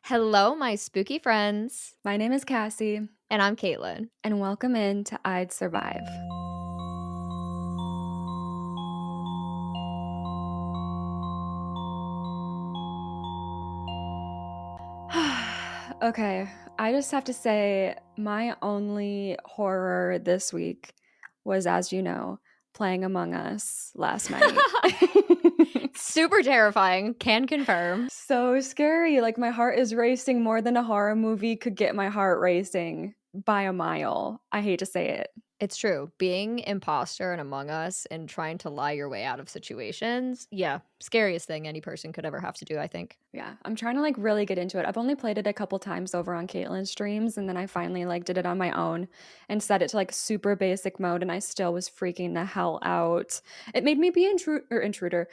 Hello, my spooky friends. My name is Cassie, And I'm Caitlin. and welcome in to I'd Survive. Okay, I just have to say, my only horror this week was, as you know, playing Among Us last night. Super terrifying. Can confirm. So scary. Like, my heart is racing more than a horror movie could get my heart racing by a mile. I hate to say it. It's true. Being imposter and Among Us and trying to lie your way out of situations. Yeah. Scariest thing any person could ever have to do, I think. Yeah, I'm trying to really get into it. I've only played it a couple times over on Caitlin's streams, and then I finally did it on my own and set it to super basic mode, and I still was freaking the hell out. It made me be intruder.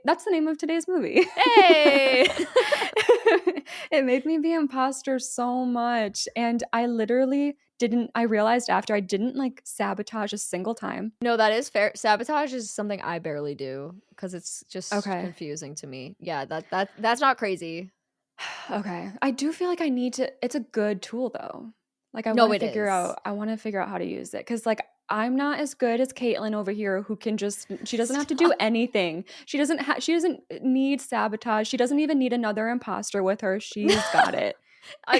That's the name of today's movie. Hey! It made me be imposter so much, and I realized after I didn't sabotage a single time. No, that is fair. Sabotage is something I barely do because it's just Okay. confusing to me. Yeah, that's not crazy. Okay. I do feel like I need to it's a good tool though. I No, want it to figure is. out I want to figure out how to use it cuz I'm not as good as Caitlin over here who can she doesn't have to do anything. She doesn't need sabotage. She doesn't even need another imposter with her. She's got it.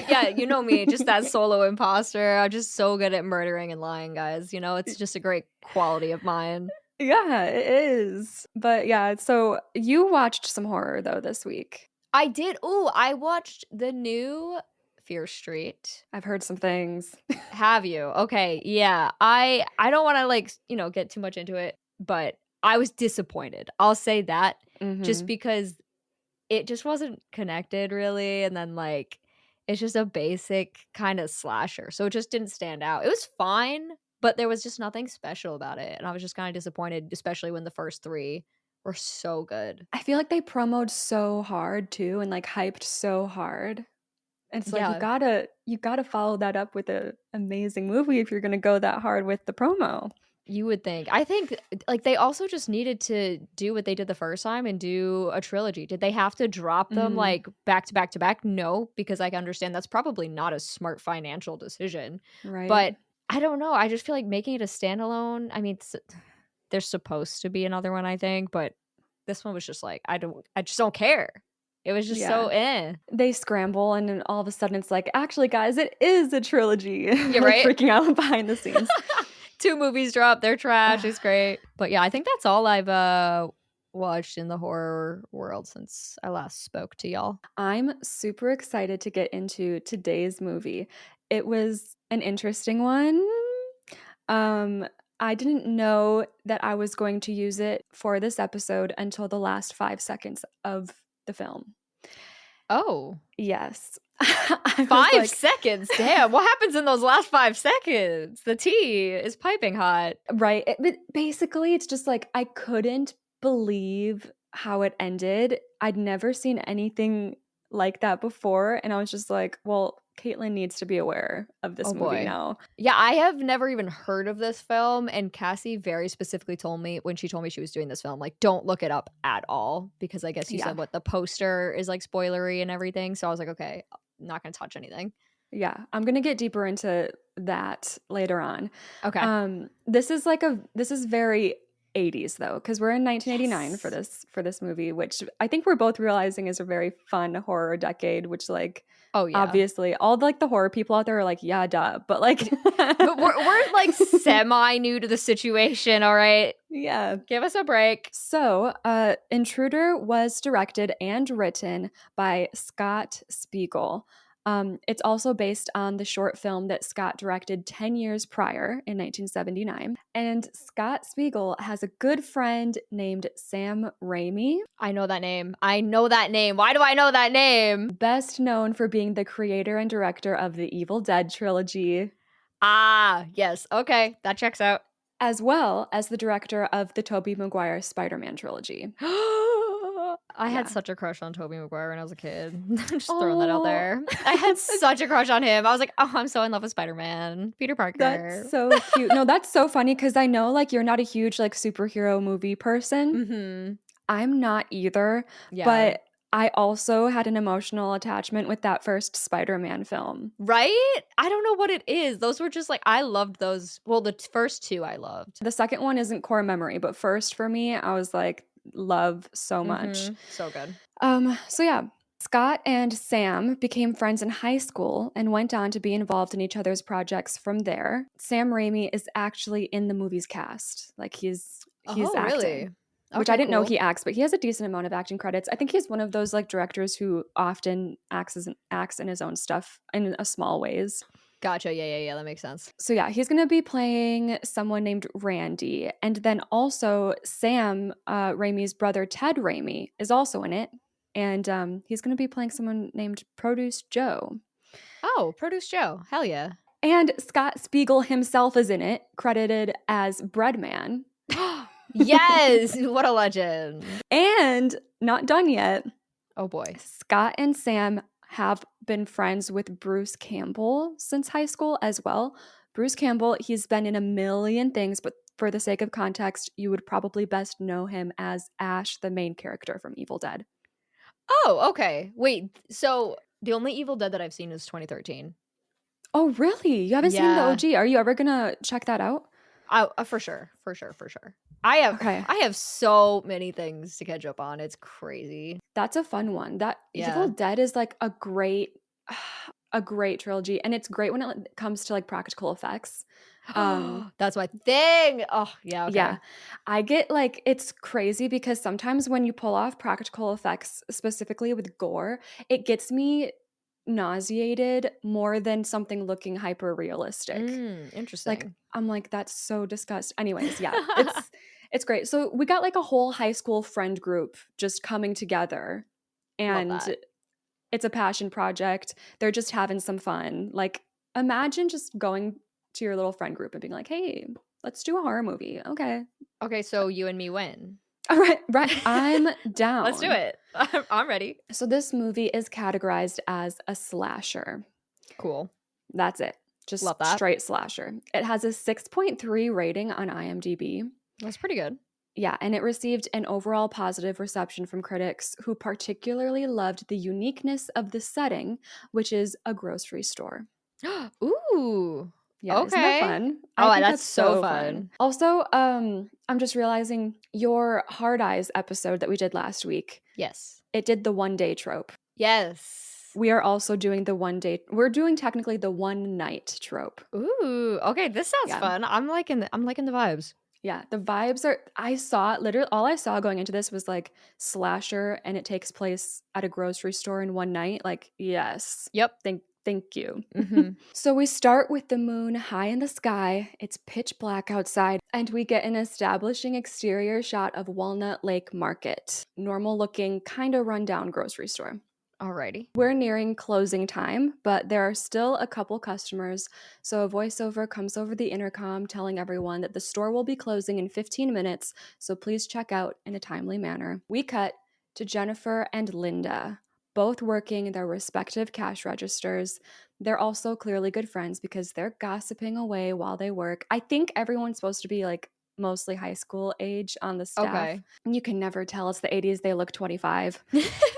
Yeah, you know me, just that solo imposter. I'm just so good at murdering and lying, guys. It's just a great quality of mine. Yeah, it is. But yeah, so you watched some horror though this week. I did. Ooh, I watched the new Fear Street. I've heard some things. Have you? Okay, yeah. I don't want to get too much into it, but I was disappointed. I'll say that just Mhm. because it just wasn't connected really, and then it's just a basic kind of slasher. So it just didn't stand out. It was fine, but there was just nothing special about it, and I was just kind of disappointed, especially when the first 3 were so good. I feel like they promoted so hard too and hyped so hard. It's Yeah. you gotta follow that up with a amazing movie if you're gonna go that hard with the promo. You would think. I think they also just needed to do what they did the first time and do a trilogy. Did they have to drop them Mhm. back to back to back? No, because I understand that's probably not a smart financial decision. Right? But I don't know. I just feel like making it a standalone. I mean, there's supposed to be another one, I think, but this one was just I just don't care. It was just Yeah. so eh. They scramble and then all of a sudden it's actually guys, it is a trilogy. Yeah, right. Freaking out behind the scenes. 2 movies dropped. They're trash. It's great. But yeah, I think that's all I've watched in the horror world since I last spoke to y'all. I'm super excited to get into today's movie. It was an interesting one. I didn't know that I was going to use it for this episode until the last 5 seconds of the film. Oh. Yes. 5 seconds? Damn, what happens in those last 5 seconds? The tea is piping hot. Right. But basically, it's just I couldn't believe how it ended. I'd never seen anything like that before. And I was just well, Caitlin needs to be aware of this Oh movie boy. now. Yeah, I have never even heard of this film, and Cassie very specifically told me when she told me she was doing this film, don't look it up at all, because I guess you said what the poster is spoilery and everything. So I was like, okay, I'm not gonna touch anything. Yeah, I'm gonna get deeper into that later on. Okay. This is very 80s though, because we're in 1989 for this movie, which I think we're both realizing is a very fun horror decade. Which Oh yeah. obviously all the horror people out there are yeah, duh, but but we're semi new to the situation. All right. Yeah, Give us a break. So, Intruder was directed and written by Scott Spiegel. It's also based on the short film that Scott directed 10 years prior in 1979. And Scott Spiegel has a good friend named Sam Raimi. I know that name. Why do I know that name? Best known for being the creator and director of the Evil Dead trilogy. Ah, yes. Okay, that checks out. As well as the director of the Tobey Maguire Spider-Man trilogy. I had such a crush on Tobey Maguire when I was a kid. Just throwing that out there. I had such a crush on him. I was like, oh, I'm so in love with Spider-Man. Peter Parker. That's so cute. No, that's so funny because I know you're not a huge superhero movie person. Mm-hmm. I'm not either. Yeah. But I also had an emotional attachment with that first Spider-Man film. Right? I don't know what it is. Those were just like I loved those. Well, the first two I loved. The second one isn't core memory, but first for me, I was like, love so much. So good. So yeah, Scott and Sam became friends in high school and went on to be involved in each other's projects from there. Sam Raimi is actually in the movie's cast. Like he's Oh, acting. really? Which I Okay, didn't know cool. he acts, but he has a decent amount of acting credits. I think he's one of those like directors who often acts in his own stuff in a small ways. Gotcha. Yeah. That makes sense. So yeah, he's gonna be playing someone named Randy, and then also Sam Raimi's brother Ted Raimi is also in it, and he's gonna be playing someone named Produce Joe. Oh, Produce Joe. Hell yeah. And Scott Spiegel himself is in it, credited as Breadman. Yes. What a legend. And not done yet. Oh boy. Scott and Sam have been friends with Bruce Campbell since high school as well. Bruce Campbell, he's been in a million things, but for the sake of context, you would probably best know him as Ash, the main character from Evil Dead. Oh, okay. Wait. So the only Evil Dead that I've seen is 2013. Oh, really? You haven't seen the Yeah. OG? Are you ever gonna check that out? For sure. I have Okay. I have so many things to catch up on. It's crazy. That's a fun one. That Evil Yeah. Dead is like a great a great trilogy, and it's great when it comes to like practical effects. That's my thing. Oh, yeah, okay. Yeah. I get like it's crazy because sometimes when you pull off practical effects, specifically with gore, it gets me nauseated more than something looking hyper realistic. Like Interesting. I'm like that's so disgusting. Anyways, yeah. It's great. So we got like a whole high school friend group just coming together, Love and that. it's a passion project. They're just having some fun. Like imagine just going to your little friend group and being like, "Hey, let's do a horror movie." Okay. Okay, so you and me win. All right, right. I'm Let's do down. it. I'm ready. So this movie is categorized as a slasher. Cool. That's it. Just Love that. straight slasher. It has a 6.3 rating on IMDb. That's pretty good. Yeah, and it received an overall positive reception from critics who particularly loved the uniqueness of the setting, which is a grocery store. Ooh. Yeah, isn't that Okay. fun? I Oh, think that's that's so so fun. fun. Also, I'm just realizing your Hard Eyes episode that we did last week, Yes. it did the one day trope. Yes. We are also doing the one day, we're doing technically the one night trope. Ooh. Okay, this sounds Yeah. fun. I'm liking the vibes. Yeah, the vibes are, I saw, literally, all I saw going into this was like slasher and it takes place at a grocery store in one night. Like, yes. Yep. Thank you. Mm-hmm. So we start with the moon high in the sky. It's pitch black outside, and we get an establishing exterior shot of Walnut Lake Market. Normal looking, kind of rundown grocery store. Alrighty. We're nearing closing time, but there are still a couple customers, so a voiceover comes over the intercom telling everyone that the store will be closing in 15 minutes, so please check out in a timely manner. We cut to Jennifer and Linda, both working their respective cash registers. They're also clearly good friends because they're gossiping away while they work. I think everyone's supposed to be like mostly high school age on the staff. Okay. You can never tell. It's the 80s. They look 25.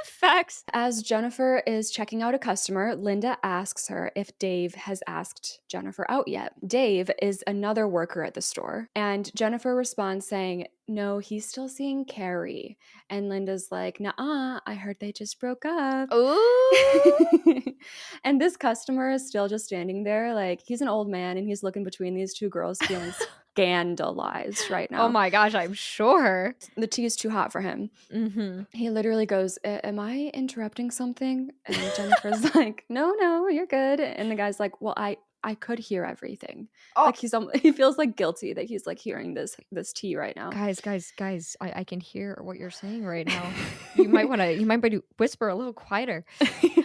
Facts. As Jennifer is checking out a customer, Linda asks her if Dave has asked Jennifer out yet. Dave is another worker at the store, and Jennifer responds saying, "No, he's still seeing Carrie." And Linda's like, "Nuh-uh, I heard they just broke up." Ooh. And this customer is still just standing there, like he's an old man and he's looking between these two girls feeling scandalized right Oh now. my gosh, I'm sure. The tea is too hot for him. Mm-hmm. He literally goes, "Am I interrupting something?" And Jennifer's like, "No, you're good." And the guy's like, "Well, I could hear everything." Oh, Like he feels like guilty that he's like hearing this tea right now. guys, I can hear what you're saying right now. You might want to whisper a little quieter. Yeah.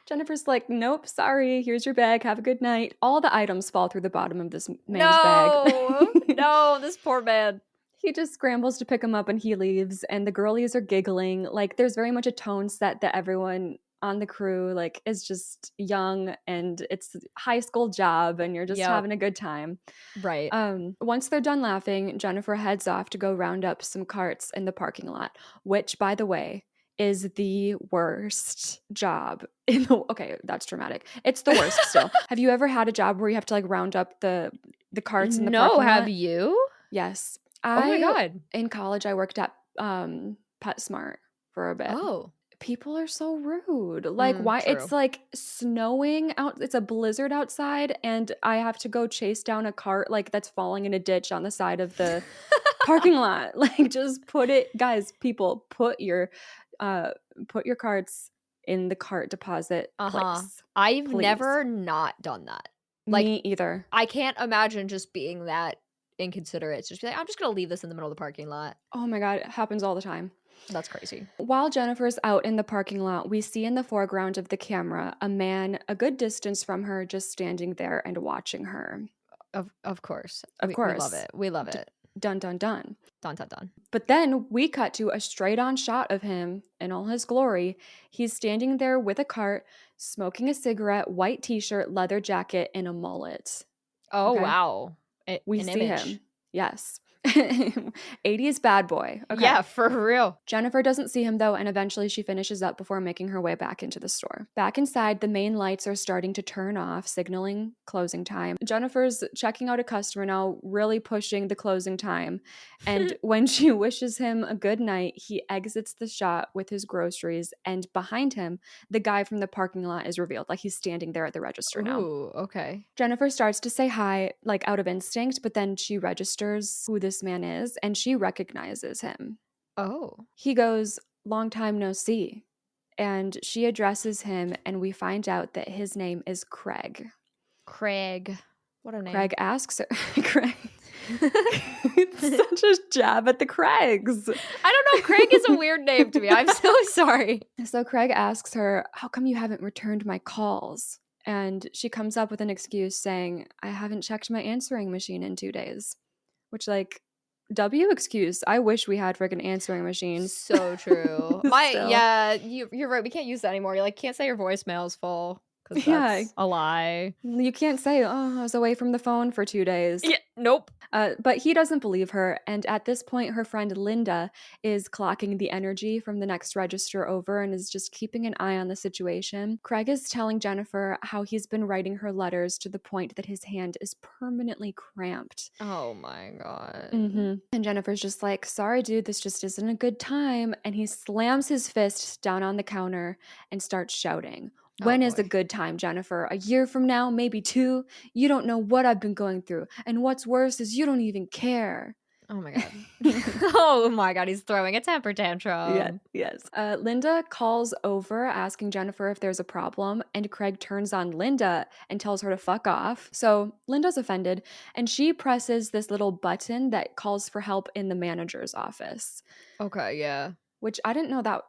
Jennifer's like, "Nope, sorry. Here's your bag. Have a good night." All the items fall through the bottom of this man's bag. No, this poor man. He just scrambles to pick him up and he leaves, and the girlies are giggling. Like there's very much a tone set that everyone on the crew like is just young and it's a high school job and you're just Yep. having a good time. Right. Once they're done laughing, Jennifer heads off to go round up some carts in the parking lot, which by the way is the worst job in the okay, that's dramatic. It's the worst still. Have you ever had a job where you have to like round up the carts in the No, parking have lot? you? Yes. Oh my I god. in college I worked at PetSmart for a bit. Oh. People are so rude. Like, why? It's True. like snowing out. It's a blizzard outside, and I have to go chase down a cart like that's falling in a ditch on the side of the parking lot. Like, just put it, guys. People, uh, put your carts in the cart deposit Uh-huh. place, I've please. never not done that. Like, Me either. I can't imagine just being that inconsiderate. Just be like, "I'm just gonna leave this in the middle of the parking lot." Oh my god, it happens all the time. That's crazy. While Jennifer's out in the parking lot, we see in the foreground of the camera a man a good distance from her just standing there and watching her. Of course. Of We love course. it. We love it. Dun dun dun. Dun, dun, dun. But then we cut to a straight on shot of him in all his glory. He's standing there with a cart, smoking a cigarette, white t shirt, leather jacket, and a mullet. Oh, Okay. wow. We An see image. him. Yes. 80s bad boy. Okay. Yeah, for real. Jennifer doesn't see him though, and eventually she finishes up before making her way back into the store. Back inside, the main lights are starting to turn off, signaling closing time. Jennifer's checking out a customer now, really pushing the closing time. And when she wishes him a good night, he exits the shop with his groceries, and behind him, the guy from the parking lot is revealed. Like he's standing there at the register now. Ooh, okay. Jennifer starts to say hi, like out of instinct, but then she registers who this man is and she recognizes him. Oh. He goes, "Long time no see." And she addresses him, and we find out that his name is Craig. Craig. What a name. Craig asks her, Craig. It's such a jab at the Craigs. I don't know. Craig is a weird name to me. I'm so sorry. So Craig asks her, "How come you haven't returned my calls?" And she comes up with an excuse saying, "I haven't checked my answering machine in 2 days." Which, like, W excuse. I wish we had freaking answering machines. So true. Still. Yeah, you're right. We can't use that anymore. You like can't say your voicemail's full because Yeah. that's a lie. You can't say, "Oh, I was away from the phone for 2 days." Yeah, nope. But he doesn't believe her, and at this point, her friend Linda is clocking the energy from the next register over and is just keeping an eye on the situation. Craig is telling Jennifer how he's been writing her letters to the point that his hand is permanently cramped. Oh my god. And Jennifer's just like, "Sorry, dude, this just isn't a good time." And he slams his fist down on the counter and starts shouting, "When is a boy. good time, Jennifer? A year from now? Maybe 2? You don't know what I've been going through. And what's worse is you don't even care." Oh my god. Oh my god, he's throwing a temper tantrum. Yes. Linda calls over asking Jennifer if there's a problem, and Craig turns on Linda and tells her to fuck off. So Linda's offended, and she presses this little button that calls for help in the manager's office. Okay, yeah. Which I didn't know that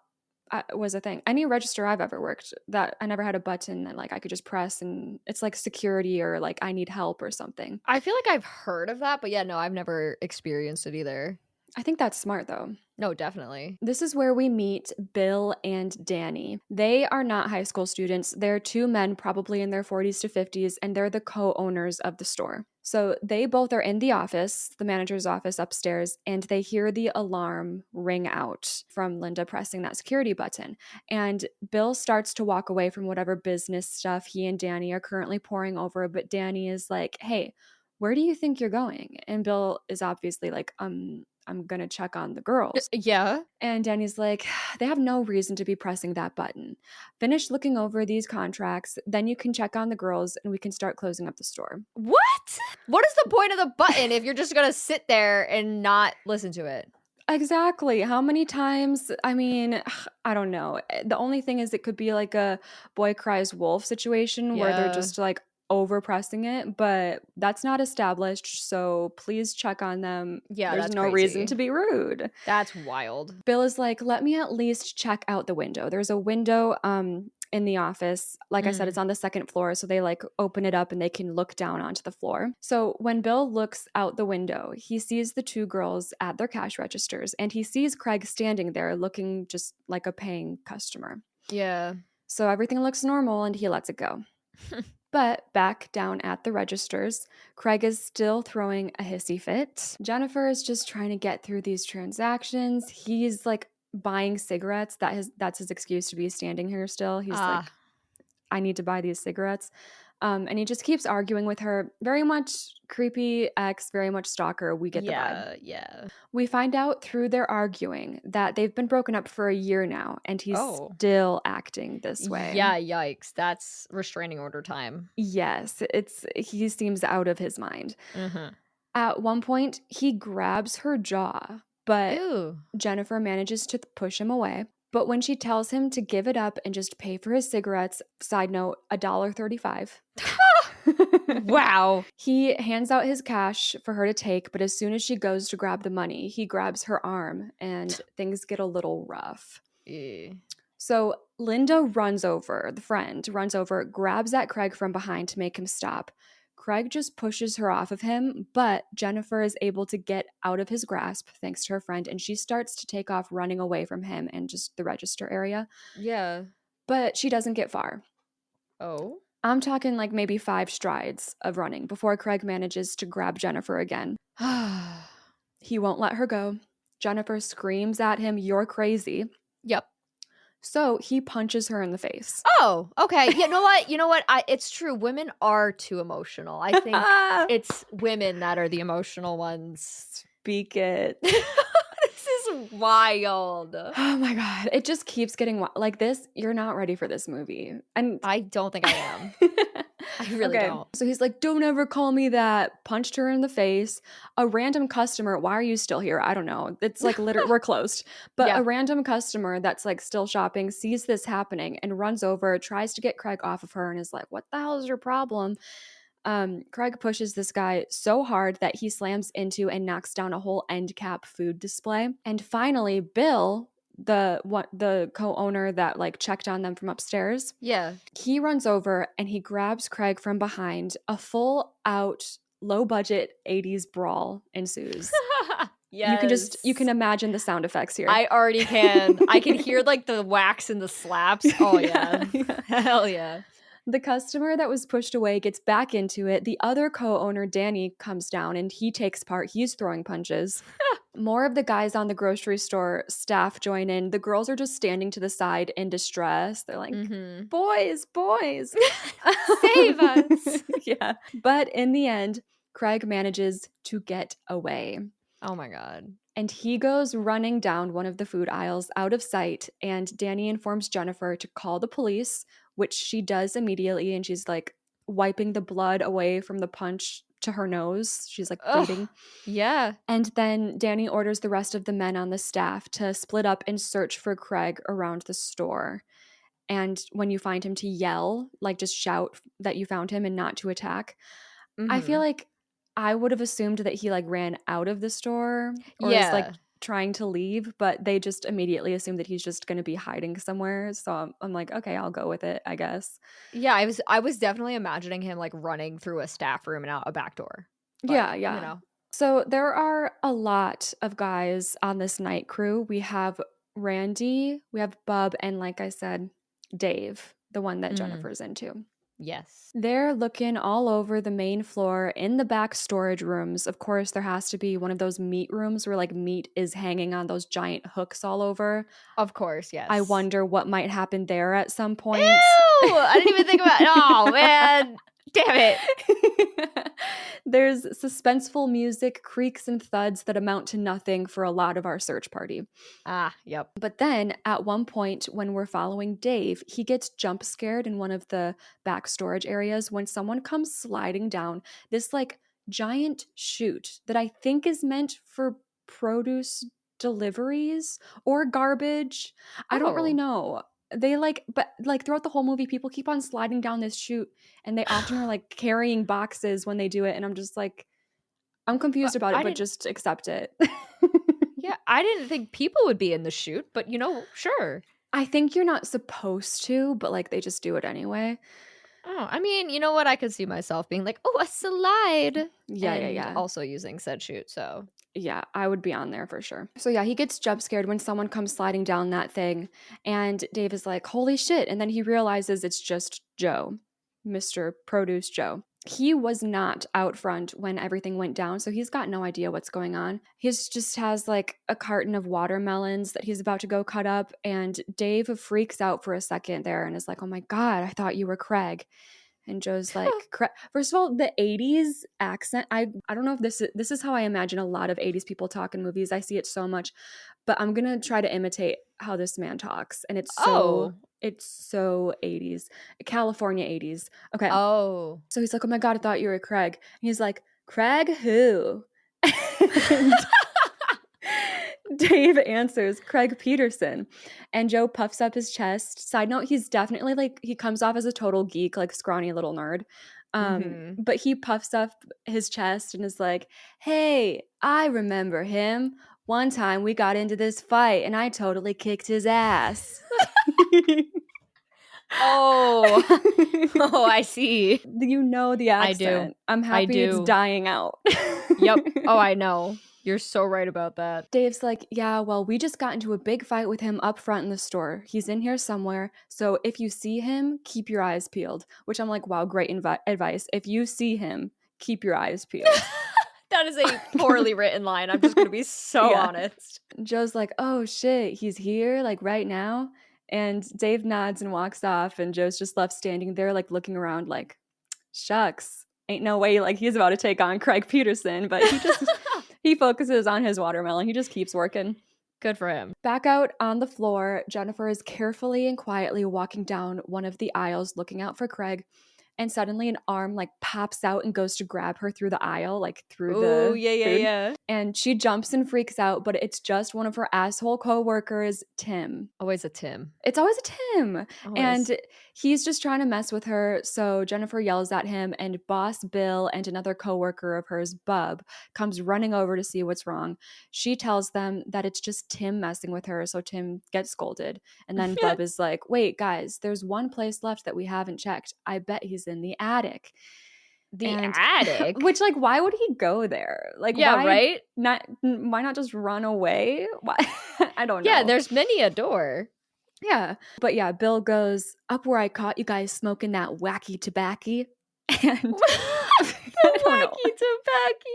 was a thing. Any register I've ever worked, that I never had a button that like I could just press and it's like security or like I need help or something. I feel like I've heard of that, but yeah, no, I've never experienced it either. I think that's smart though. No, definitely. This is where we meet Bill and Danny. They are not high school students. They're 2 men, probably in their 40s to 50s, and they're the co-owners of the store. So they both are in the office, the manager's office upstairs, and they hear the alarm ring out from Linda pressing that security button. And Bill starts to walk away from whatever business stuff he and Danny are currently pouring over, but Danny is like, "Hey, where do you think you're going?" And Bill is obviously like, I'm going to check on the girls." Yeah. And Danny's like, "They have no reason to be pressing that button. Finish looking over these contracts, then you can check on the girls and we can start closing up the store." What? What is the point of the button if you're just gonna sit there and not listen to it? Exactly. How many times? I mean, I don't know. The only thing is it could be like a boy cries wolf situation where they're Yeah. just like over pressing it, but that's not established. So please check on them. Yeah, There's that's no reason crazy. to be rude. That's wild. Bill is like, "Let me at least check out the window." There's a window in the office. Like I said, it's on the second floor, so they like open it up and they can look down onto the floor. So when Bill looks out the window, he sees the 2 girls at their cash registers and he sees Craig standing there looking just like a paying customer. Yeah. So everything looks normal and he lets it go. But back down at the registers, Craig is still throwing a hissy fit. Jennifer is just trying to get through these transactions. He's like buying cigarettes. That's his excuse to be standing here still. He's Ah, like, I need to buy these cigarettes. And he just keeps arguing with her. Very much creepy ex, very much stalker. We get the vibe. yeah, yeah. We find out through their arguing that they've been broken up for a year now, and he's Oh. still acting this way. Yeah, yikes. That's restraining order time. Yes, he seems out of his mind. Mhm. At one point, he grabs her jaw, but Ew. Jennifer manages to push him away. But when she tells him to give it up and just pay for his cigarettes, side note, $1.35. Wow. He hands out his cash for her to take, but as soon as she goes to grab the money, he grabs her arm and things get a little rough. Eh. So Linda the friend runs over, grabs at Craig from behind to make him stop. Craig just pushes her off of him, but Jennifer is able to get out of his grasp thanks to her friend, and she starts to take off running away from him and just the register area. Yeah. But she doesn't get far. Oh. I'm talking like maybe 5 strides of running before Craig manages to grab Jennifer again. He won't let her go. Jennifer screams at him, "You're crazy." Yep. So he punches her in the face. Oh, okay. You know what? You know what? It's true. Women are too emotional. I think it's women that are the emotional ones. Speak it. This is wild. Oh my God. It just keeps getting like this. You're not ready for this movie. And I don't think I am. I really okay. don't. So he's like, "Don't ever call me that." Punched her in the face. A random customer, why are you still here? I don't know. It's like literally, we're closed. But Yeah. a random customer that's like still shopping sees this happening and runs over, tries to get Craig off of her and is like, "What the hell is your problem?" Craig pushes this guy so hard that he slams into and knocks down a whole end cap food display. And finally, Bill, the co-owner that like checked on them from upstairs, Yeah. he runs over and he grabs Craig from behind. A full out low budget 80s brawl ensues. Yes. You can imagine the sound effects here. I already can. I can hear like the whacks and the slaps. Oh yeah. Yeah. Hell yeah. The customer that was pushed away gets back into it. The other co-owner, Danny, comes down and he takes part. He's throwing punches. More of the guys on the grocery store staff join in. The girls are just standing to the side in distress. They're like, Mhm. boys, boys. Save us. Yeah. But in the end, Craig manages to get away. Oh my god. And he goes running down one of the food aisles out of sight. And Danny informs Jennifer to call the police, which she does immediately. And she's like wiping the blood away from the punch to her nose. She's like bleeding. Ugh. Yeah. And then Danny orders the rest of the men on the staff to split up and search for Craig around the store. And when you find him, to yell, like just shout that you found him and not to attack. I feel Mhm. like I would have assumed that he like ran out of the store or is like Yeah. trying to leave, but they just immediately assume that he's just going to be hiding somewhere. So I'm like, okay, I'll go with it, I guess. Yeah, I was definitely imagining him like running through a staff room and out a back door. But, Yeah, you yeah. know. So there are a lot of guys on this night crew. We have Randy, we have Bub, and like I said, Dave, the one that Mm. Jennifer's into. Yes. They're looking all over the main floor in the back storage rooms. Of course, there has to be one of those meat rooms where like meat is hanging on those giant hooks all over. Of course, yes. I wonder what might happen there at some point. Ew! I didn't even think about it. Oh man. Damn it. There's suspenseful music, creaks and thuds that amount to nothing for a lot of our search party. Ah, yep. But then at one point, when we're following Dave, he gets jump scared in one of the back storage areas when someone comes sliding down this like giant chute that I think is meant for produce deliveries or garbage. I don't really Oh. know. They like, but like throughout the whole movie, people keep on sliding down this chute and they often are like carrying boxes when they do it. And I'm just like, I'm confused about it, I but didn't just accept it. Yeah, I didn't think people would be in the chute, but sure. I think you're not supposed to, but like they just do it anyway. Oh, I mean, you know what? I could see myself being like, "Oh, a slide," Yeah, yeah, and yeah. also using said chute. So, Yeah, I would be on there for sure. So yeah, he gets jump scared when someone comes sliding down that thing, and Dave is like, "Holy shit." And then he realizes it's just Joe, Mr. Produce Joe. He was not out front when everything went down, so he's got no idea what's going on. He just has like a carton of watermelons that he's about to go cut up, and Dave freaks out for a second there and is like, "Oh my god, I thought you were Craig." And Joe's like, first of all, the 80s accent, I don't know if this is how I imagine a lot of 80s people talk in movies. I see it so much, but I'm going to try to imitate how this man talks, and Oh. it's so 80s. California 80s. Okay. Oh. So he's like, "Oh my god, I thought you were Craig." And he's like, "Craig who?" And Dave answers, "Craig Peterson." And Joe puffs up his chest. Side note, he's definitely like, he comes off as a total geek, like scrawny little nerd. Mhm. But he puffs up his chest and is like, "Hey, I remember him. One time we got into this fight and I totally kicked his ass." Oh. Oh, I see. You know the I do. accent. I'm I happy it's do. dying out. Yep. Oh, I know. You're so right about that. Dave's like, "Yeah, well, we just got into a big fight with him up front in the store. He's in here somewhere. So if you see him, keep your eyes peeled." Which I'm like, wow, great advice. If you see him, keep your eyes peeled. That is a poorly written line. I'm just gonna be so Yeah. honest. Joe's like, "Oh shit, he's here, like right now." And Dave nods and walks off, and Joe's just left standing there, like looking around, like, shucks, ain't no way like he's about to take on Craig Peterson, but he focuses on his watermelon. He just keeps working. Good for him. Back out on the floor, Jennifer is carefully and quietly walking down one of the aisles looking out for Craig, and suddenly an arm like pops out and goes to grab her through the aisle, like through Ooh, the yeah, yeah, food. yeah. And she jumps and freaks out, but it's just one of her asshole coworkers, Tim. Always a Tim. It's always a Tim. Always. And he's just trying to mess with her. So Jennifer yells at him, and Boss Bill and another coworker of hers, Bub, comes running over to see what's wrong. She tells them that it's just Tim messing with her. So Tim gets scolded. And then Bub is like, "Wait, guys, there's one place left that we haven't checked. I bet he's in the attic." The And attic? which, like, why would he go there? Like, Yeah, right? why not just run away? Why? I don't Yeah, know. there's many a door. Yeah. But yeah, Bill goes, "Up where I caught you guys smoking that wacky tobacco." And The I don't know. wacky tobacco.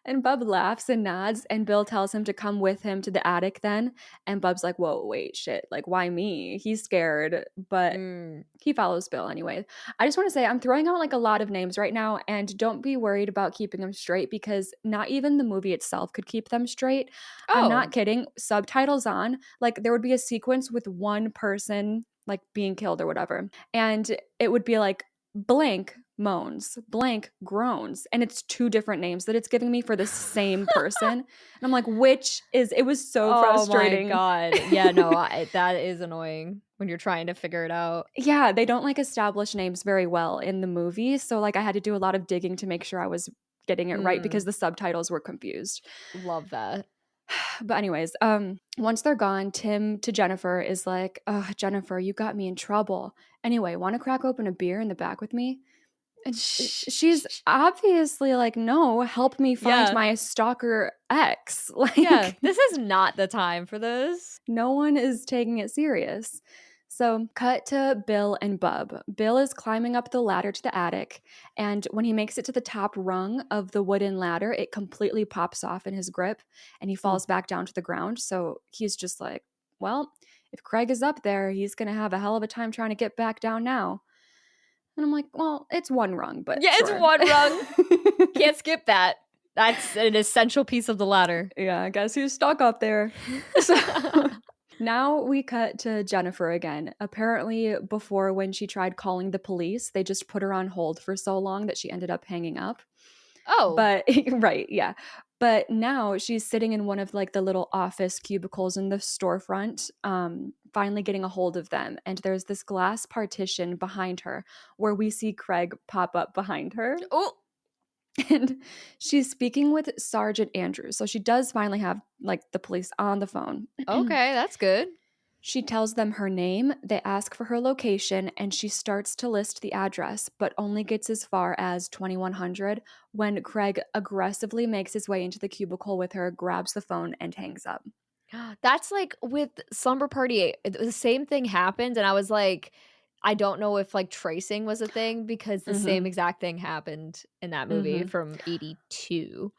And Bub laughs and nods, and Bill tells him to come with him to the attic then. And Bub's like, "Whoa, wait, shit. Like, why me?" He's scared, but Mm. he follows Bill anyway. I just want to say I'm throwing out like a lot of names right now, and don't be worried about keeping them straight because not even the movie itself could keep them straight. I'm Oh. not kidding. Subtitles on, like there would be a sequence with one person like being killed or whatever, and it would be like blank moans, blank groans, and it's two different names that it's giving me for the same person. And I'm like, which is it was so Oh my frustrating. god. Yeah, no, that is annoying when you're trying to figure it out. Yeah, they don't like establish names very well in the movie. So like I had to do a lot of digging to make sure I was getting it right because Mm, the subtitles were confused. love that. But anyways, once they're gone, Tim to Jennifer is like, "Oh, Jennifer, you got me in trouble. Anyway, want to crack open a beer in the back with me?" And she's obviously like, "No, help me find Yeah. my stalker ex." Yeah, Like, this is not the time for this. no one is taking it serious. So, cut to Bill and Bub. Bill is climbing up the ladder to the attic, and when he makes it to the top rung of the wooden ladder, it completely pops off in his grip and he Ooh. falls back down to the ground. So, he's just like, "Well, if Craig is up there, he's going to have a hell of a time trying to get back down now." And I'm like, "Well, it's one rung, but Yeah, it's sure." one rung. Can't skip that. That's an essential piece of the ladder. Yeah, I guess he's stuck up there. So now we cut to Jennifer again. Apparently, before when she tried calling the police, they just put her on hold for so long that she ended up hanging up. Oh. But right, yeah. But now she's sitting in one of like the little office cubicles in the storefront, finally getting a hold of them. And there's this glass partition behind her where we see Craig pop up behind her. Oh. And she's speaking with Sergeant Andrews. So she does finally have like the police on the phone. Okay, that's good. She tells them her name, they ask for her location, and she starts to list the address, but only gets as far as 2100 when Craig aggressively makes his way into the cubicle with her, grabs the phone, and hangs up. That's like with Slumber Party, the same thing happened, and I was like, I don't know if, like, tracing was a thing because the same Mhm. exact thing happened in that movie Mhm. from '82.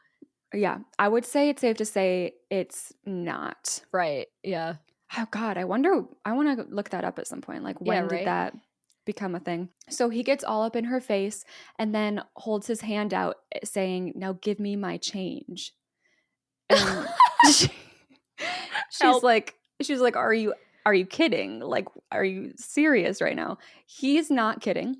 Yeah, I would say it's safe to say it's not. Right, yeah. Oh god, I wanna look that up at some point, like, Yeah, when did right? that become a thing? So he gets all up in her face and then holds his hand out, saying, "Now give me my change." And she she's Help. like she's like, are you kidding? Like, are you serious right now?" He's not kidding.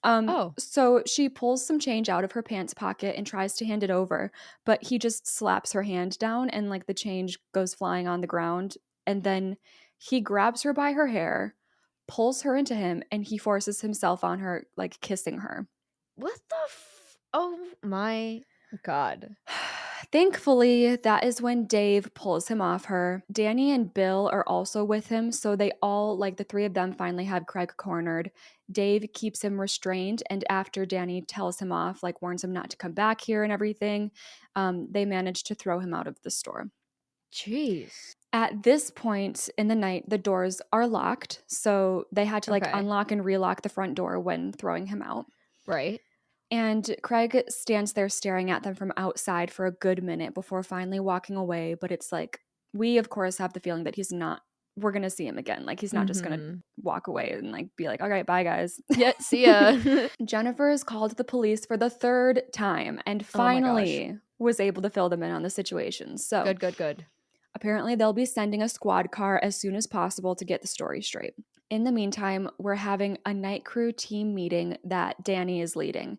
Oh. So she pulls some change out of her pants pocket and tries to hand it over, but he just slaps her hand down and like the change goes flying on the ground. And then he grabs her by her hair, pulls her into him, and he forces himself on her, like kissing her. What the oh my god. Thankfully, that is when Dave pulls him off her. Danny and Bill are also with him, so they all, like the three of them, finally have Craig cornered. Dave keeps him restrained, and after Danny tells him off, like warns him not to come back here and everything, they manage to throw him out of the store. Jeez. At this point in the night, the doors are locked, so they had to like Okay. unlock and relock the front door when throwing him out. Right. And Craig stands there staring at them from outside for a good minute before finally walking away. But it's like, we of course have the feeling that we're going to see him again. Like, he's not just going to Mhm. walk away and like be like, all right, bye guys. Yeah, see ya. Jennifer is called to the police for the third time and Oh my gosh. finally was able to fill them in on the situation. So Good, good, good. apparently, they'll be sending a squad car as soon as possible to get the story straight. In the meantime, we're having a night crew team meeting that Danny is leading.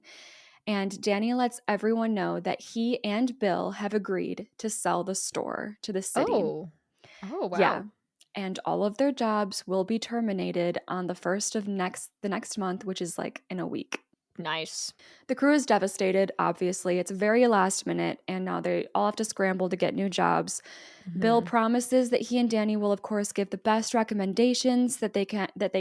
And Danny lets everyone know that he and Bill have agreed to sell the store to the city. Oh. Oh, Yeah. wow. And all of their jobs will be terminated on the first of the next month, which is like in a week. Nice. The crew is devastated, obviously. It's very last minute, and now they all have to scramble to get new jobs. Bill Mhm. promises that he and Danny will of course give the best recommendations that they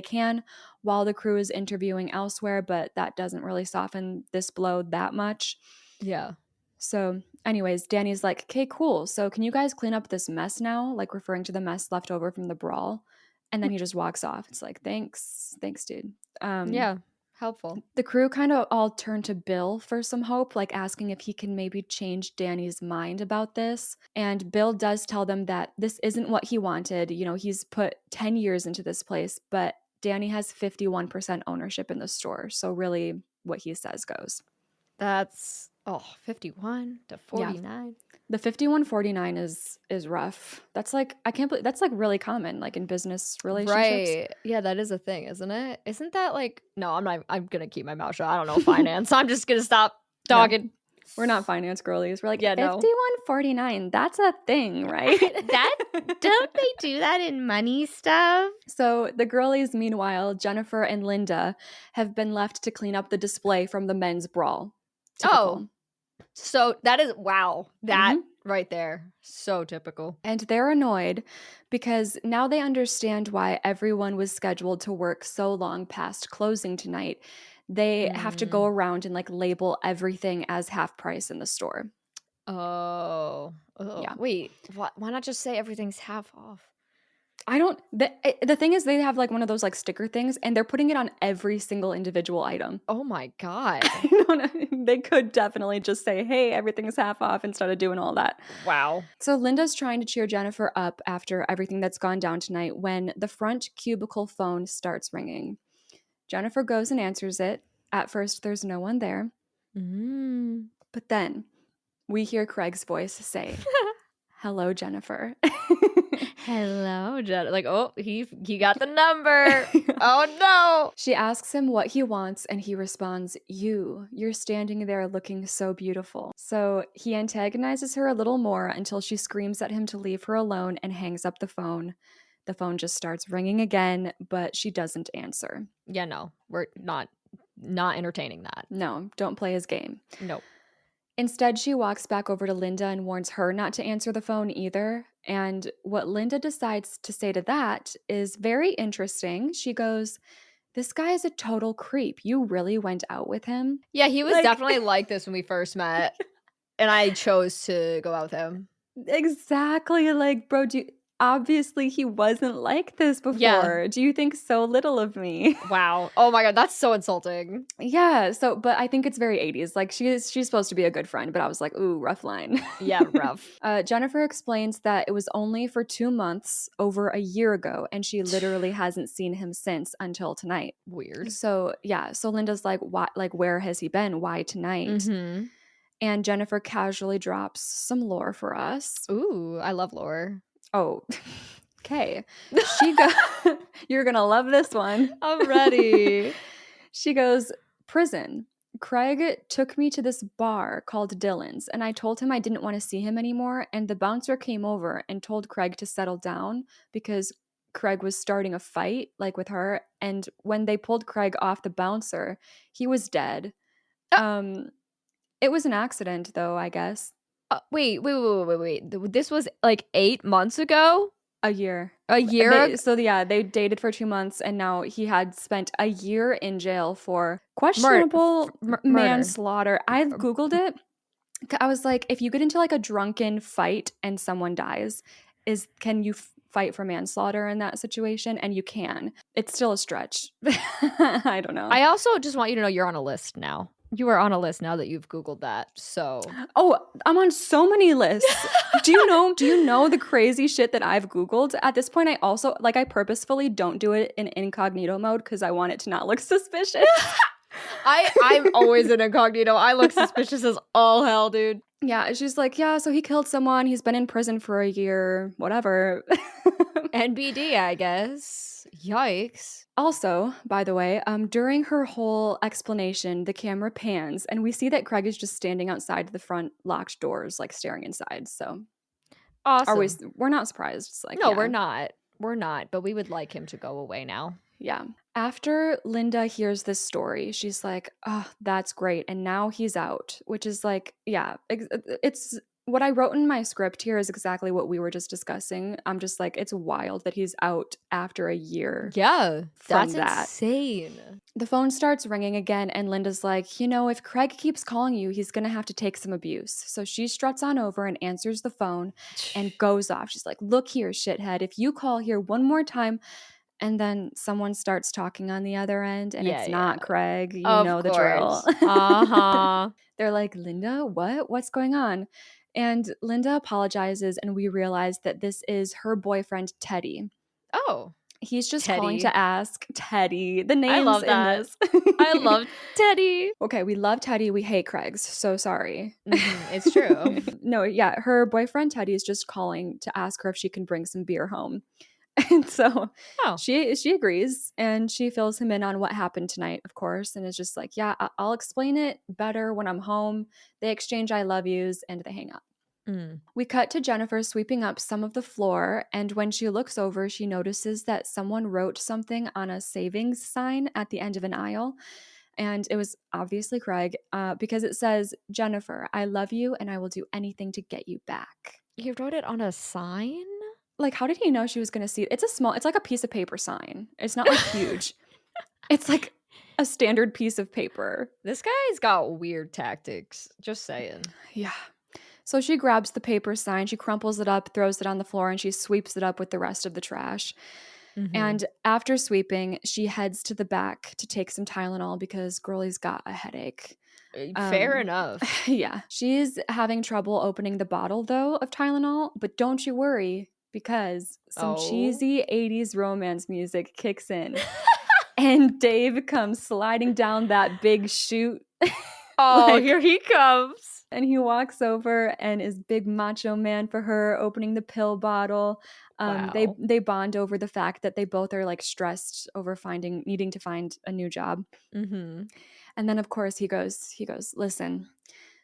can while the crew is interviewing elsewhere, but that doesn't really soften this blow that much. Yeah. So, anyways, Danny's like, "Okay, cool. So, can you guys clean up this mess now?" Like referring to the mess left over from the brawl. And then he just walks off. It's like, "Thanks. Thanks, dude." Um Yeah. Helpful. the crew kind of all turn to Bill for some hope, like asking if he can maybe change Danny's mind about this. And Bill does tell them that this isn't what he wanted. You know, he's put 10 years into this place, but Danny has 51% ownership in the store. So, really, what he says goes. That's 51 to Yeah. 49. The 5149 is rough. That's like, I can't believe that's like really common, like in business relationships. Right. Yeah, that is a thing, isn't it? Isn't that like no, I'm gonna keep my mouth shut. I don't know finance. I'm just gonna stop No, talking. we're not finance girlies. We're like Yeah, no. 5149. That's a thing, right? That don't they do that in money stuff? So the girlies, meanwhile, Jennifer and Linda, have been left to clean up the display from the men's brawl. Oh, Typical. so that is wow. That Mhm. right there. So typical. And they're annoyed because now they understand why everyone was scheduled to work so long past closing tonight. They have to go Mm. around and like label everything as half price in the store. Oh. Oh. Yeah. Wait. Why not just say everything's half off? I don't the thing is they have like one of those like sticker things and they're putting it on every single individual item. Oh my god. I don't know. They could definitely just say, "Hey, everything's half off," instead of doing all that. Wow. So Linda's trying to cheer Jennifer up after everything that's gone down tonight when the front cubicle phone starts ringing. Jennifer goes and answers it. At first, there's no one there. Mm. But then we hear Craig's voice say, "Hello, Jennifer." Hello, Jen. Like, oh, he got the number. Oh no. She asks him what he wants, and he responds, You're standing there looking so beautiful. So he antagonizes her a little more until she screams at him to leave her alone and hangs up the phone. The phone just starts ringing again, but she doesn't answer. Yeah, no. We're not entertaining that. No, don't play his game. Nope. Instead, she walks back over to Linda and warns her not to answer the phone either. And what Linda decides to say to that is very interesting. She goes, This guy is a total creep. You really went out with him? Yeah, he was Like, definitely like this when we first met, and I chose to go out with him. exactly. Like, bro, obviously he wasn't like this Yeah. before. Do you think so little of me? Wow. Oh my god, that's so insulting. Yeah, so but I think it's very 80s. Like she's supposed to be a good friend, but I was like, "Ooh, rough line." Yeah, rough. Jennifer explains that it was only for 2 months over a year ago and she literally hasn't seen him since until tonight. Weird. So, yeah, so Linda's like, "Why, like where has he been? Why tonight?" Mhm. And Jennifer casually drops some lore for us. Ooh, I love lore. Oh, okay. She go You're going to love this one. I'm ready. She goes, "Prison. Craig took me to this bar called Dylan's, and I told him I didn't want to see him anymore. And the bouncer came over and told Craig to settle down because Craig was starting a fight, like with her. And when they pulled Craig off the bouncer, he was dead. Uh, Um, it was an accident, though, I guess. wait. This was like 8 months ago? A year. A year ago? They dated for 2 months, and now he had spent a year in jail for Murder. questionable Murder. manslaughter. I googled it. I was like, if you get into like a drunken fight and someone dies, can you fight for manslaughter in that situation? And you can. It's still a stretch. I don't know. I also just want you to know you're on a list now. You are on a list now that you've Googled that. So Oh, I'm on so many lists. Do you know the crazy shit that I've Googled? At this point, I also I purposefully don't do it in incognito mode because I want it to not look suspicious. I'm always in incognito. I look suspicious as all hell, dude. Yeah, she's like, yeah, so he killed someone. He's been in prison for a year, whatever. NBD, I guess. Yikes. Also, by the way, during her whole explanation, the camera pans and we see that Craig is just standing outside the front locked doors, like staring inside. So Awesome. we're not surprised. It's like, No, yeah, we're not. We're not, but we would like him to go away now. yeah. After Linda hears this story, she's like, oh, that's great. And now he's out, which is like, yeah, it's what I wrote in my script here is exactly what we were just discussing. I'm just like, it's wild that he's out after a year. Yeah, From that's that. insane. The phone starts ringing again, and Linda's like, if Craig keeps calling you, he's going to have to take some abuse. So she struts on over and answers the phone and goes off. She's like, look here, shithead. If you call here one more time, and then someone starts talking on the other end, and it's not Craig. You Of know the drill. course. Uh-huh. They're like, Linda, what? What's going on? And Linda apologizes, and we realize that this is her boyfriend, Teddy. Oh, He's just calling Teddy. to ask Teddy. The I names love in that. this. I love Teddy. Okay, we love Teddy. We hate Craig's. So sorry. It's true. No, yeah, her boyfriend Teddy is just calling to ask her if she can bring some beer home. And so Oh. she agrees and she fills him in on what happened tonight, of course, and is just like, yeah, I'll explain it better when I'm home. They exchange I love yous and they hang up. Mm. We cut to Jennifer sweeping up some of the floor, and when she looks over, she notices that someone wrote something on a savings sign at the end of an aisle. And it was obviously Craig because it says, Jennifer, I love you and I will do anything to get you back. He wrote it on a sign? Like, how did he know she was going to see it? It's like a piece of paper sign. It's not like huge. It's like a standard piece of paper. This guy's got weird tactics. Just saying. Yeah. So she grabs the paper sign, she crumples it up, throws it on the floor, and she sweeps it up with the rest of the trash. Mm-hmm. And after sweeping, she heads to the back to take some Tylenol because Girlie's got a headache. Fair enough. Yeah. She's having trouble opening the bottle, though, of Tylenol, but don't you worry because some cheesy 80s romance music kicks in. And Dave comes sliding down that big chute. Oh, here he comes. And he walks over and is big macho man for her, opening the pill bottle. Wow. They bond over the fact that they both are like stressed over needing to find a new job. Mm-hmm. And then of course he goes, listen,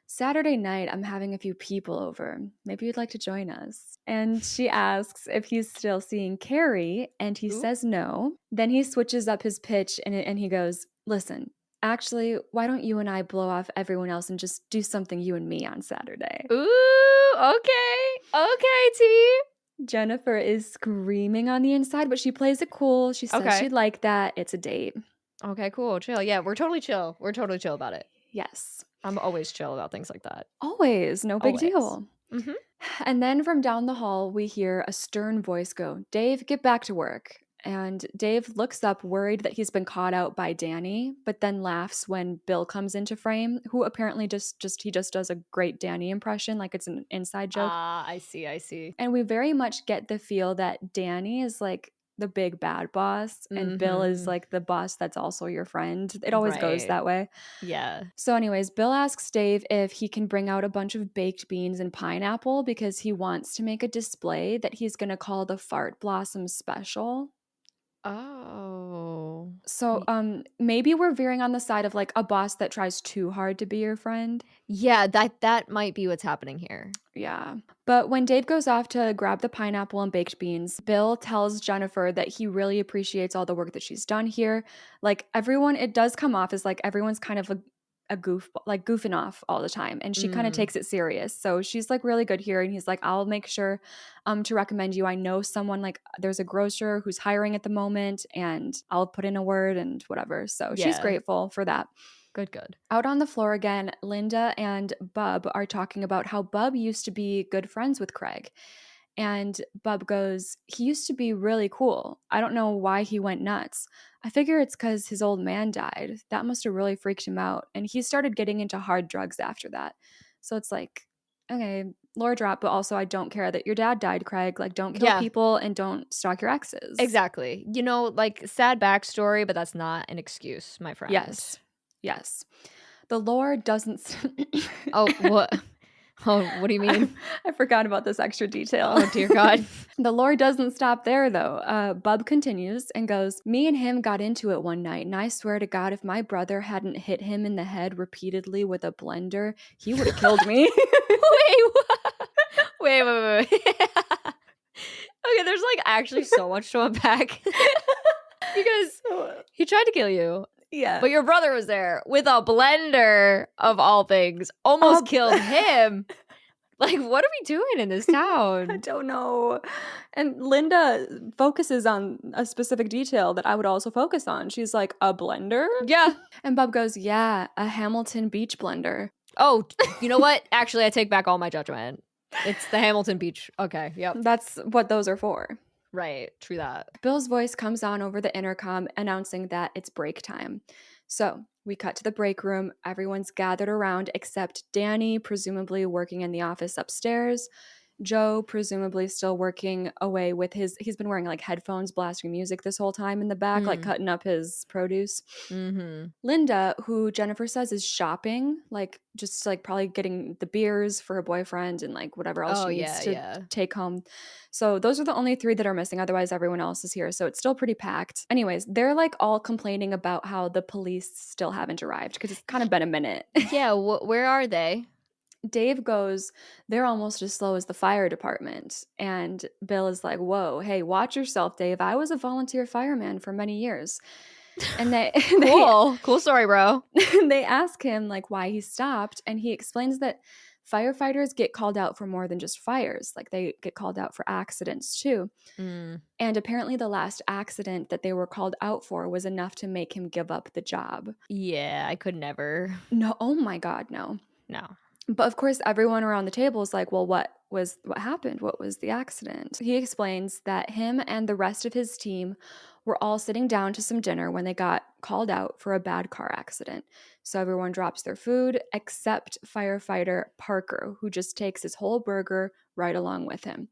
Saturday night I'm having a few people over. Maybe you'd like to join us. And she asks if he's still seeing Carrie, and he says no. Then he switches up his pitch and he goes, listen, actually, why don't you and I blow off everyone else and just do something you and me on Saturday? Ooh, okay. Okay, T. Jennifer is screaming on the inside, but she plays it cool. She says she'd like that. It's a date. Okay, cool. Chill. Yeah, we're totally chill. We're totally chill about it. Yes. I'm always chill about things like that. Always. No big deal. Mm-hmm. And then from down the hall, we hear a stern voice go, "Dave, get back to work." And Dave looks up, worried that he's been caught out by Danny, but then laughs when Bill comes into frame, who apparently he just does a great Danny impression, like it's an inside joke. Ah, I see, I see. And we very much get the feel that Danny is like the big bad boss and Bill is Mhm. like the boss that's also your friend. It always goes Right. that way. Yeah. So, anyways, Bill asks Dave if he can bring out a bunch of baked beans and pineapple because he wants to make a display that he's going to call the Fart Blossom Special. Oh. So, Y maybe we're veering on the side of like a boss that tries too hard to be your friend. yeah, that might be what's happening here. Yeah. But when Dave goes off to grab the pineapple and baked beans, Bill tells Jennifer that he really appreciates all the work that she's done here. Like everyone, it does come off as like everyone's kind of a goof, like goofing off all the time. And she kind of Mm, takes it serious. So she's like really good here. And he's like, I'll make sure to recommend you. I know someone like there's a grocer who's hiring at the moment and I'll put in a word and whatever. So she's yeah. grateful for that. Good, good. Out on the floor again, Linda and Bub are talking about how Bub used to be good friends with Craig. And Bub goes, "He used to be really cool. I don't know why he went nuts. I figure it's because his old man died. That must have really freaked him out. And he started getting into hard drugs after that." So it's like, okay, lore drop, but also I don't care that your dad died, Craig. Like, don't kill Yeah, people and don't stalk your exes. exactly. You know, like, sad backstory, but that's not an excuse, my friend. Yes. Yes. The lore doesn't. Oh, what? Oh, what do you I, mean? I forgot about this extra detail. Oh, dear God. The lore doesn't stop there, though. Bub continues and goes, "Me and him got into it one night, and I swear to God, if my brother hadn't hit him in the head repeatedly with a blender, he would have killed me." Wait, what? Wait. Okay, there's, like, actually so much to unpack because So, he tried to kill you, yeah. but your brother was there with a blender, of all things, almost Uh, killed him. Like, what are we doing in this I town? don't know. And Linda focuses on a specific detail that I would also focus on. She's like, "A blender?" Yeah. And Bub goes, "Yeah, a Hamilton Beach blender." Oh, you know what? Actually, I take back all my judgment. It's the Hamilton Beach. Okay, yep. That's what those are for. Right, true that. Bill's voice comes on over the intercom announcing that it's break time. So we cut to the break room. Everyone's gathered around except Danny, presumably working in the office upstairs. Joe, presumably still working away with he's been wearing like headphones, blasting music this whole time in the back, like Mm, cutting up his produce. mhm. Linda, who Jennifer says is shopping, like just like probably getting the beers for her boyfriend and like whatever else Oh, she needs yeah, to yeah. take home. So those are the only three that are missing. Otherwise, everyone else is here. So it's still pretty packed. Anyways, they're like all complaining about how the police still haven't arrived because it's kind of been a minute. Yeah, where are they? Dave goes, "They're almost as slow as the fire department." And Bill is like, "Whoa, hey, watch yourself, Dave. I was a volunteer fireman for many years." And they they Cool. Cool story, bro. they ask him like why he stopped, and he explains that firefighters get called out for more than just fires. Like they get called out for accidents too. Mm, And apparently the last accident that they were called out for was enough to make him give up the job. yeah, I could never. No, oh my god, no. No. But of course, everyone around the table is like, "Well, what happened? What was the accident?" He explains that him and the rest of his team were all sitting down to some dinner when they got called out for a bad car accident. So everyone drops their food except firefighter Parker, who just takes his whole burger right along with him.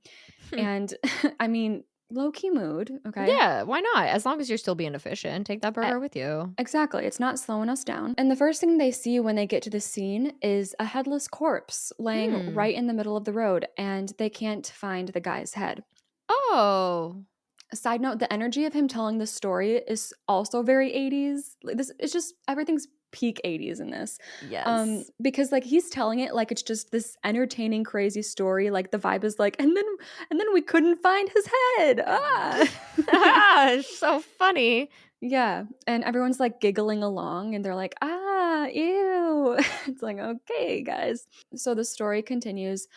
Hmm. And I mean, low key mood, okay? Yeah, why not? As long as you're still being efficient, take that E- burger with you. Exactly. It's not slowing us down. And the first thing they see when they get to the scene is a headless corpse laying Hmm. right in the middle of the road, and they can't find the guy's head. Oh. A side note, the energy of him telling the story is also very 80s. Like, this it's just everything's peak 80s in this. Yes. Because like he's telling it like it's just this entertaining, crazy story. Like the vibe is like, and then we couldn't find his head. Ah. Ah, so funny. Yeah, and everyone's, like, giggling along, and they're like, "Ah, ew." It's like, "Okay, guys." So the story continues.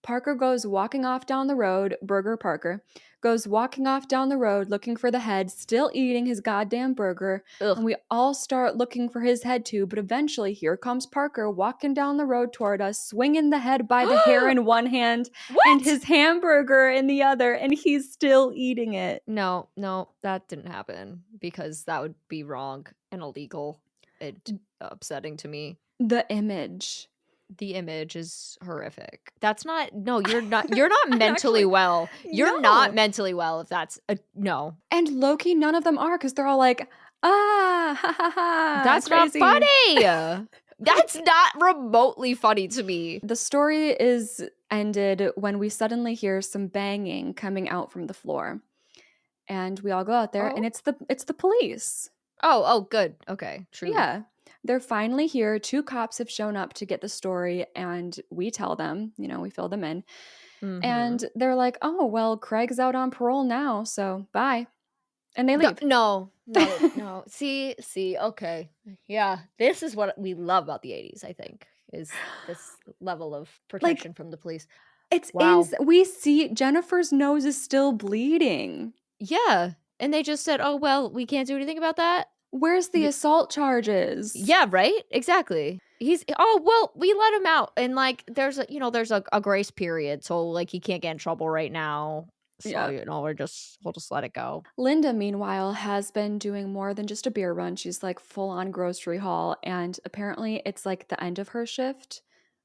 Parker goes walking off down the road, Burger Parker goes walking off down the road looking for the head, still eating his goddamn burger, Ugh. and we all start looking for his head too, but eventually here comes Parker walking down the road toward us, swinging the head by the hair in one hand and What? his hamburger in the other, and he's still eating it. No, no, that didn't happen because that would be wrong and illegal and upsetting to me. The image. The image is horrific. That's not no, you're not mentally Actually, well. You're not no. mentally well if that's a no. And low-key, none of them are because they're all like, ah, ha ha ha, That's not crazy. funny. That's not remotely funny to me. The story is ended when we suddenly hear some banging coming out from the floor. And we all go out there, and Oh. it's the police. Oh, good. Okay, true. Yeah. They're finally here. 2 cops have shown up to get the story, and we tell them, we fill them in. Mhm. And they're like, oh, well, Craig's out on parole now, so bye. And they leave. No. See, okay. Yeah, this is what we love about the 80s, I think, is this level of protection from the police. It's Wow. we see Jennifer's nose is still bleeding. Yeah, and they just said, "Oh, well, we can't do anything about that." Where's the assault charges? Yeah, right? Exactly. Oh, well, we let him out, and, like, there's a grace period, so, like, he can't get in trouble right now. So, Yeah. we'll just let it go. Linda, meanwhile, has been doing more than just a beer run. She's like full on grocery haul, and apparently it's like the end of her shift.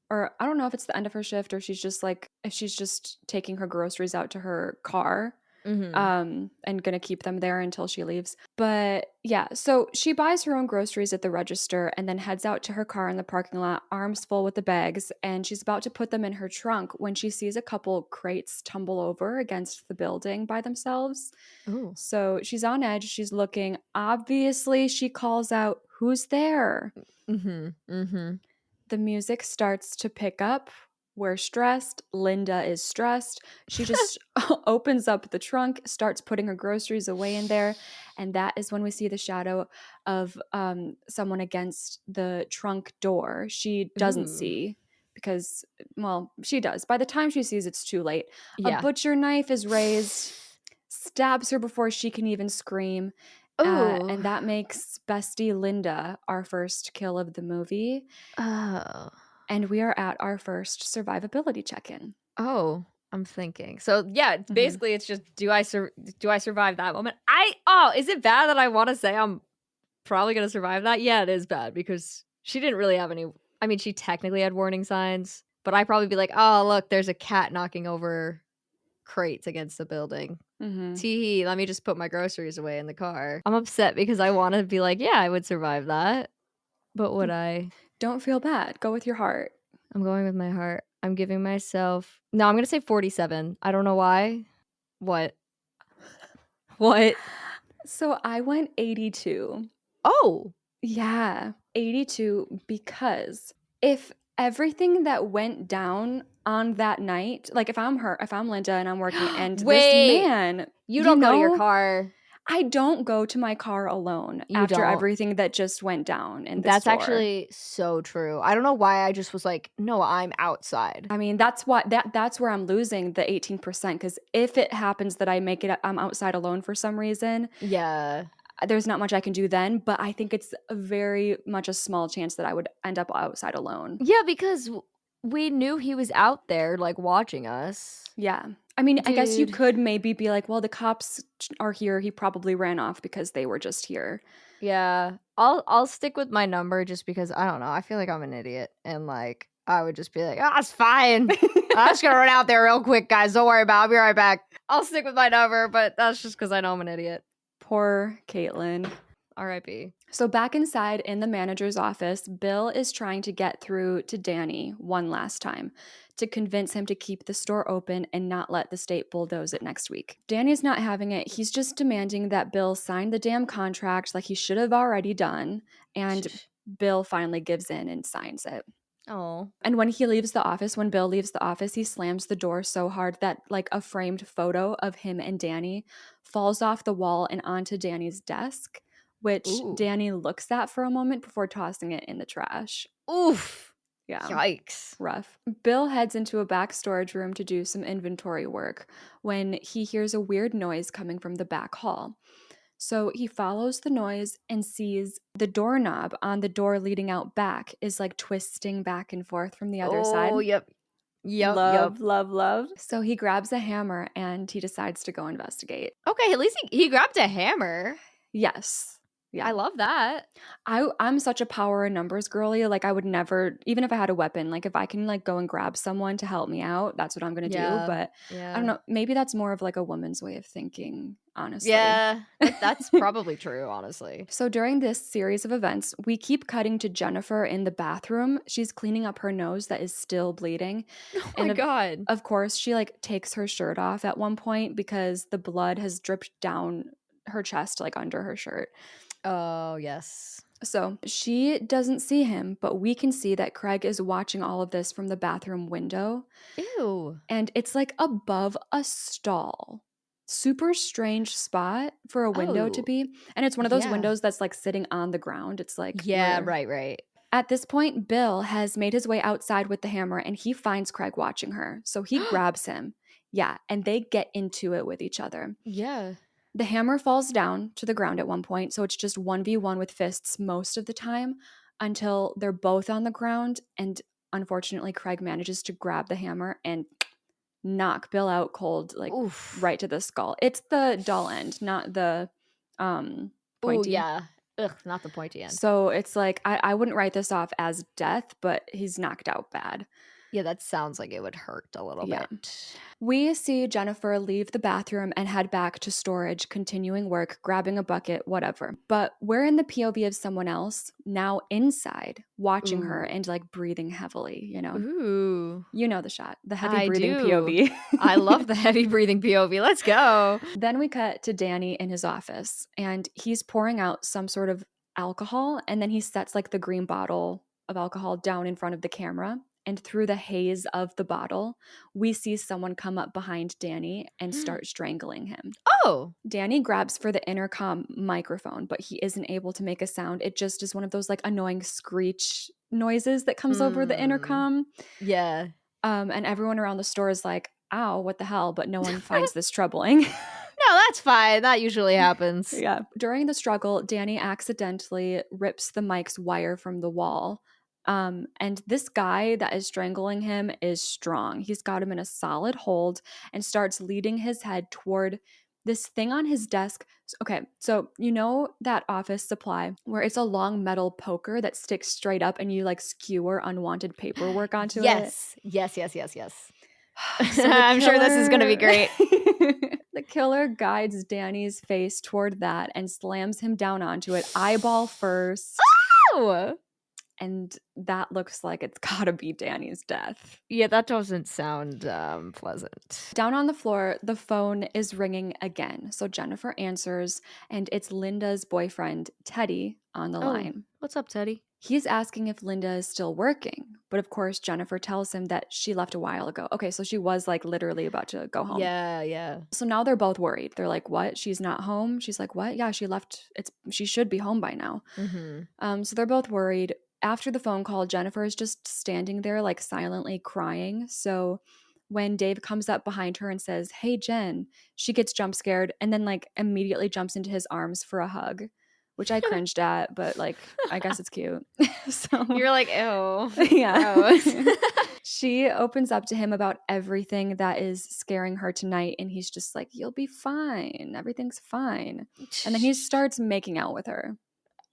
Or I don't know if it's the end of her shift or she's just taking her groceries out to her car. Mhm. And gonna keep them there until she leaves. But yeah, so she buys her own groceries at the register and then heads out to her car in the parking lot, arms full with the bags, and she's about to put them in her trunk when she sees a couple crates tumble over against the building by themselves. Ooh. So she's on edge, she's looking. Obviously, she calls out, "Who's there?" Mhm. The music starts to pick up. We're stressed. Linda is stressed. She just opens up the trunk, starts putting her groceries away in there. And that is when we see the shadow of someone against the trunk door. She doesn't Ooh. see because, well, she does. By the time she sees, it's too late. Yeah. A butcher knife is raised, stabs her before she can even scream. Ooh. And that makes Bestie Linda our first kill of the movie. Oh. And we are at our first survivability check-in. Oh, I'm thinking. So, yeah, Mhm. basically it's just do I survive that moment? Is it bad that I want to say I'm probably going to survive that? Yeah, it is bad because she didn't really have any. I mean, she technically had warning signs, but I'd probably be like, "Oh, look, there's a cat knocking over crates against the building. Mhm. Tee, let me just put my groceries away in the car." I'm upset because I want to be like, "Yeah, I would survive that." But would I? Don't feel bad. Go with your heart. I'm going with my heart. I'm giving myself No, I'm gonna say 47. I don't know why. What? What? So I went 82. Oh! Yeah, 82 because if everything that went down on that night, like if I'm Linda and I'm working and this Wait! man, You don't go to your car. I don't go to my car alone You after don't. everything that just went down in the That's store. actually so true. I don't know why I just was like, "No, I'm outside." I mean, that's where I'm losing the 18% because if it happens that I'm outside alone for some reason, Yeah. there's not much I can do then, but I think it's a very much a small chance that I would end up outside alone. Yeah, because we knew he was out there, like, watching us. Yeah. I mean, I guess you Dude. could maybe be like, well, the cops are here. He probably ran off because they were just here. Yeah. I'll stick with my number just because, I don't know, I feel like I'm an idiot, and, like, I would just be like, "Ah, it's fine. I'm just gonna run out there real quick, guys. Don't worry about it. I'll be right back." I'll stick with my number, but that's just because I know I'm an idiot. Poor Caitlin. R.I.P. So back inside in the manager's office, Bill is trying to get through to Danny one last time to convince him to keep the store open and not let the state bulldoze it next week. Danny's not having it. He's just demanding that Bill sign the damn contract like he should have already done. And Bill finally gives in and signs it. Oh. And when Bill leaves the office, he slams the door so hard that like a framed photo of him and Danny falls off the wall and onto Danny's desk, which Ooh. Danny looks at for a moment before tossing it in the trash. Oof. Yeah. Yikes. Rough. Bill heads into a back storage room to do some inventory work when he hears a weird noise coming from the back hall. So he follows the noise and sees the doorknob on the door leading out back is like twisting back and forth from the other side. Oh, yep. Yep, yep. Love, love, love. So he grabs a hammer and he decides to go investigate. Okay, at least he grabbed a hammer. Yes. Yeah. I love that. I'm such a power in numbers girly. Like I would never, even if I had a weapon, like if I can like go and grab someone to help me out, that's what I'm gonna do. Yeah, But I don't yeah. know, maybe that's more of like a woman's way of thinking, honestly. Yeah, that's probably true, honestly. So during this series of events, we keep cutting to Jennifer in the bathroom. She's cleaning up her nose that is still bleeding. Oh my And god. of course, she like takes her shirt off at one point because the blood has dripped down her chest, like under her shirt. Oh, yes. So she doesn't see him, but we can see that Craig is watching all of this from the bathroom window. Ew. And it's like above a stall. Super strange spot for a window to Oh, be. And it's one of those yeah. windows that's like sitting on the ground. It's like Yeah, where right. at this point, Bill has made his way outside with the hammer and he finds Craig watching her. So he grabs him. Yeah. And they get into it with each other. Yeah. The hammer falls down to the ground at one point, so it's just 1v1 with fists most of the time until they're both on the ground. And unfortunately, Craig manages to grab the hammer and knock Bill out cold, like Oof. right to the skull. It's the dull end, not the Oh, pointy. yeah. Ugh, not the pointy end. So it's like, I wouldn't write this off as death, but he's knocked out bad. Yeah, that sounds like it would hurt a little Yeah. bit. We see Jennifer leave the bathroom and head back to storage, continuing work, grabbing a bucket, whatever. But we're in the POV of someone else, now inside, watching her Ooh. and like breathing heavily, you know? Ooh. You know the shot, the heavy I breathing do. POV. I love the heavy breathing POV. Let's go. Then we cut to Danny in his office and he's pouring out some sort of alcohol and then he sets like the green bottle of alcohol down in front of the camera. And through the haze of the bottle, we see someone come up behind Danny and start strangling him. Oh. Danny grabs for the intercom microphone, but he isn't able to make a sound. It just is one of those like annoying screech noises that comes over the intercom. Yeah. And everyone around the store is like, ow, what the hell? But no one finds this troubling. No, that's fine. That usually happens. Yeah. During the struggle, Danny accidentally rips the mic's wire from the wall. And this guy that is strangling him is strong. He's got him in a solid hold and starts leading his head toward this thing on his desk. Okay, so you know that office supply where it's a long metal poker that sticks straight up and you like skewer unwanted paperwork onto it? Yes. So I'm sure this is going to be great. The killer guides Danny's face toward that and slams him down onto it, eyeball first. Oh! And that looks like it's gotta be Danny's death. Yeah, that doesn't sound pleasant. Down on the floor, the phone is ringing again. So Jennifer answers, and it's Linda's boyfriend, Teddy, on the line. What's up, Teddy? He's asking if Linda is still working. But of course, Jennifer tells him that she left a while ago. Okay, so she was like literally about to go home. Yeah. So now they're both worried. They're like, what? She's not home? She's like, what? Yeah, she left. She should be home by now. Mm-hmm. So they're both worried. After the phone call, Jennifer is just standing there like silently crying. So when Dave comes up behind her and says, hey, Jen, she gets jump scared and then like immediately jumps into his arms for a hug, which I cringed at, but like, I guess it's cute. So You're like, ew. yeah. She opens up to him about everything that is scaring her tonight. And he's just like, you'll be fine. Everything's fine. And then he starts making out with her.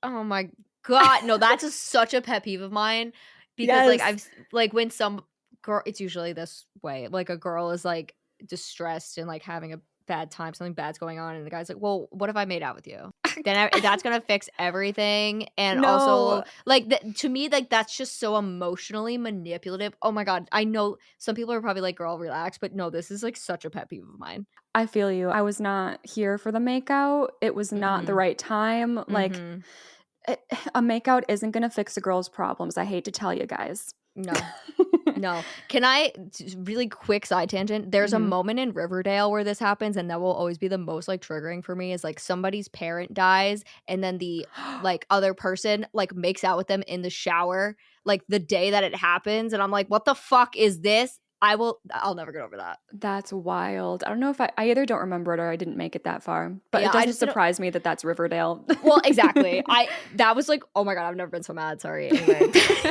Oh my God. No, that's such a pet peeve of mine. Because like I've like when some girl, it's usually this way. Like a girl is like distressed and like having a bad time, something bad's going on, and the guy's like, well, what if I made out with you? Then that's gonna fix everything. And also like to me, like that's just so emotionally manipulative. Oh my God. I know some people are probably like, girl, relax, but no, this is like such a pet peeve of mine. I feel you. I was not here for the makeout. It was not the right time. Like a makeout isn't going to fix a girl's problems. I hate to tell you guys. No. No. Can I really quick side tangent? There's a Mhm. moment in Riverdale where this happens, and that will always be the most, like, triggering for me is, like, somebody's parent dies, and then the, like, other person, like, makes out with them in the shower, like, the day that it happens, and I'm like, "What the fuck is this?" I'll never get over that. That's wild. I don't know if I either don't remember it or I didn't make it that far, but it Yeah, I doesn't just didn't surprise me that that's Riverdale. well, exactly. That was like, oh my god, I've never been so mad, sorry, anyway.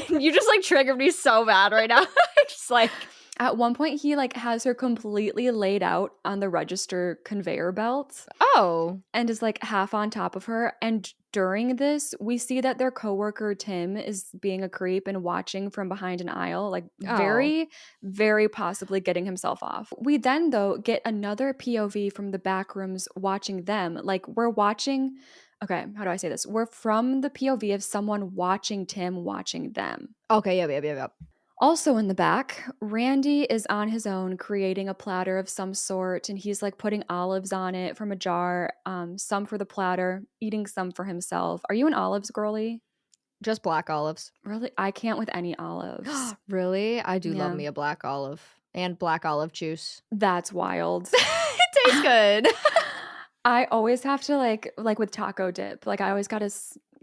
You just, like, triggered me so bad right now. Just like At one point, he, like, has her completely laid out on the register conveyor belt oh. and is, like, half on top of her, and during this, we see that their coworker, Tim, is being a creep and watching from behind an aisle, like, Oh. very, very possibly getting himself off. We then, though, get another POV from the back rooms watching them, like, we're watching okay, how do I say this? We're from the POV of someone watching Tim watching them. Okay, yep, yep, yep, yep. Also in the back, Randy is on his own creating a platter of some sort, and he's like putting olives on it from a jar, some for the platter, eating some for himself. Are you an olives girly? Just black olives. Really? I can't with any olives. Really? I do love Yeah, me a black olive and black olive juice. that's wild. It tastes good. I always have to like with taco dip, like I always got to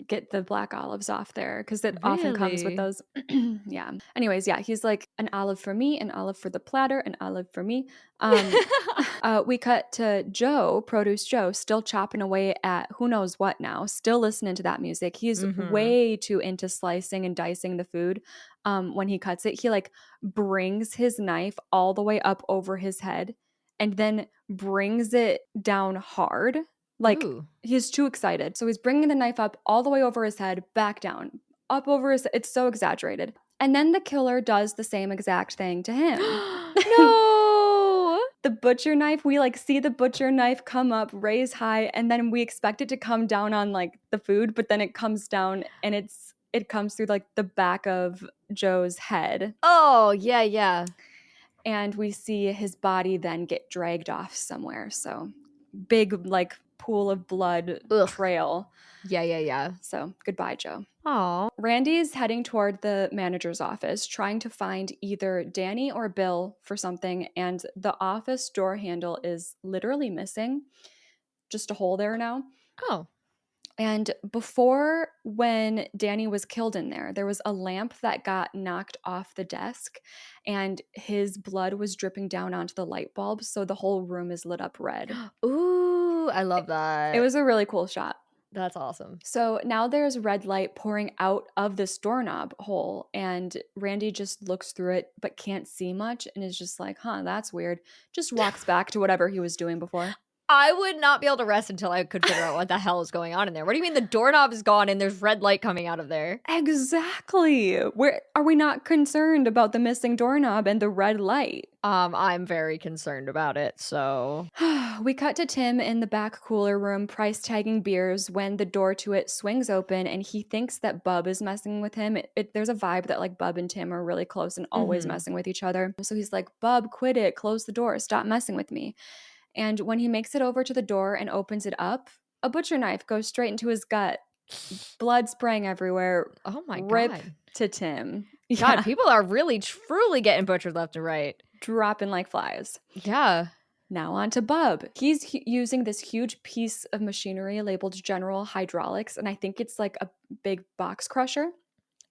get the black olives off there because it often comes with Really? those. Yeah. Anyways, yeah, he's like an olive for me, an olive for the platter, an olive for me. Um, we cut to Joe, Produce Joe, still chopping away at who knows what now, still listening to that music. He's Mhm. way too into slicing and dicing the food. When he cuts it, he like brings his knife all the way up over his head and then brings it down hard. Like Ooh. he's too excited. So he's bringing the knife up all the way over his head, back down, up over his it's so exaggerated. And then the killer does the same exact thing to him. No! The butcher knife, we like see the butcher knife come up, raise high, and then we expect it to come down on like the food, but then it comes down and it comes through like the back of Joe's head. Oh, yeah, yeah. And we see his body then get dragged off somewhere. So big like pool of blood Ugh. trail. Yeah, yeah, yeah. So goodbye, Joe. Aw. Randy's heading toward the manager's office, trying to find either Danny or Bill for something, and the office door handle is literally missing. Just a hole there now. Oh. And before, when Danny was killed in there, there was a lamp that got knocked off the desk, and his blood was dripping down onto the light bulb, so the whole room is lit up red. Ooh, I love It that. was a really cool shot. That's awesome. So now there's red light pouring out of this doorknob hole, and Randy just looks through it but can't see much and is just like, huh, that's weird. Just walks back to whatever he was doing before. I would not be able to rest until I could figure out what the hell is going on in there. What do you mean the doorknob is gone and there's red light coming out of there? Exactly. Where are we not concerned about the missing doorknob and the red light? I'm very concerned about it, so We cut to Tim in the back cooler room price tagging beers when the door to it swings open and he thinks that Bub is messing with him. There's a vibe that like Bub and Tim are really close and always Mhm. messing with each other. So he's like, Bub, quit it. Close the door. Stop messing with me. And when he makes it over to the door and opens it up, a butcher knife goes straight into his gut. Blood spraying everywhere. Oh my Rip god. to Tim. God, Yeah. people are really truly getting butchered left and right. Dropping like flies. Yeah. Now on to Bub. He's using this huge piece of machinery labeled General Hydraulics, and I think it's like a big box crusher.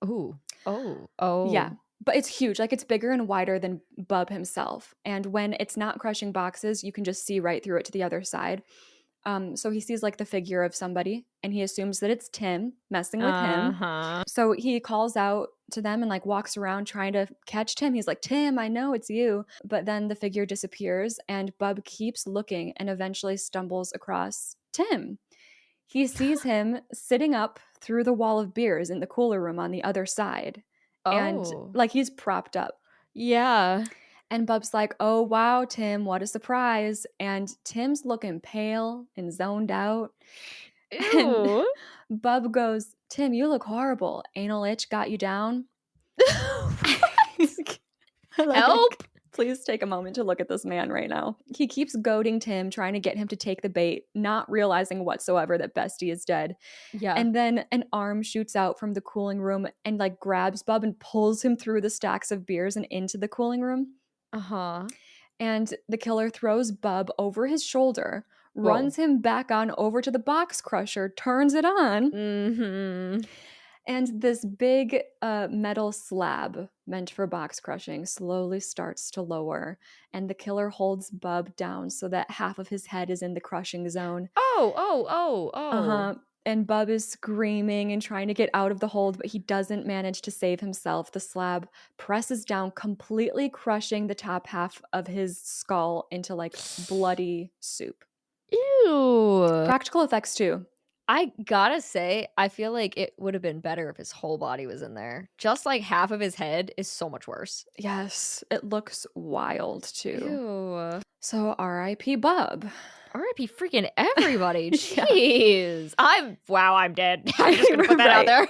Ooh. Oh. Yeah, Oh. but it's huge. Like it's bigger and wider than Bub himself. And when it's not crushing boxes, you can just see right through it to the other side. So he sees like the figure of somebody and he assumes that it's Tim messing with him. Uh-huh. So he calls out to them and like walks around trying to catch Tim. He's like, Tim, I know it's you. But then the figure disappears and Bub keeps looking and eventually stumbles across Tim. He sees him sitting up through the wall of beers in the cooler room on the other side. And Oh. like he's propped up. Yeah. And Bub's like, oh, wow, Tim, what a surprise. And Tim's looking pale and zoned out. And Ew. Bub goes, Tim, you look horrible. Anal itch got you down. What? like, Help, Please take a moment to look at this man right now. He keeps goading Tim, trying to get him to take the bait, not realizing whatsoever that Bestie is dead. Yeah. And then an arm shoots out from the cooling room and like grabs Bub and pulls him through the stacks of beers and into the cooling room. Uh-huh. And the killer throws Bub over his shoulder, Whoa. runs him back on over to the box crusher, turns it on. Mm-hmm. And this big metal slab meant for box crushing slowly starts to lower. And the killer holds Bub down so that half of his head is in the crushing zone. Oh. And Bub is screaming and trying to get out of the hold, but he doesn't manage to save himself. The slab presses down, completely crushing the top half of his skull into like bloody soup. Ew. Practical effects too. I gotta say, I feel like it would have been better if his whole body was in there. Just like half of his head is so much worse. Yes, it looks wild too. Ew. So R.I.P. Bub. R.I.P. freaking everybody. Yeah. Jeez. I'm dead. I'm just gonna put that out there.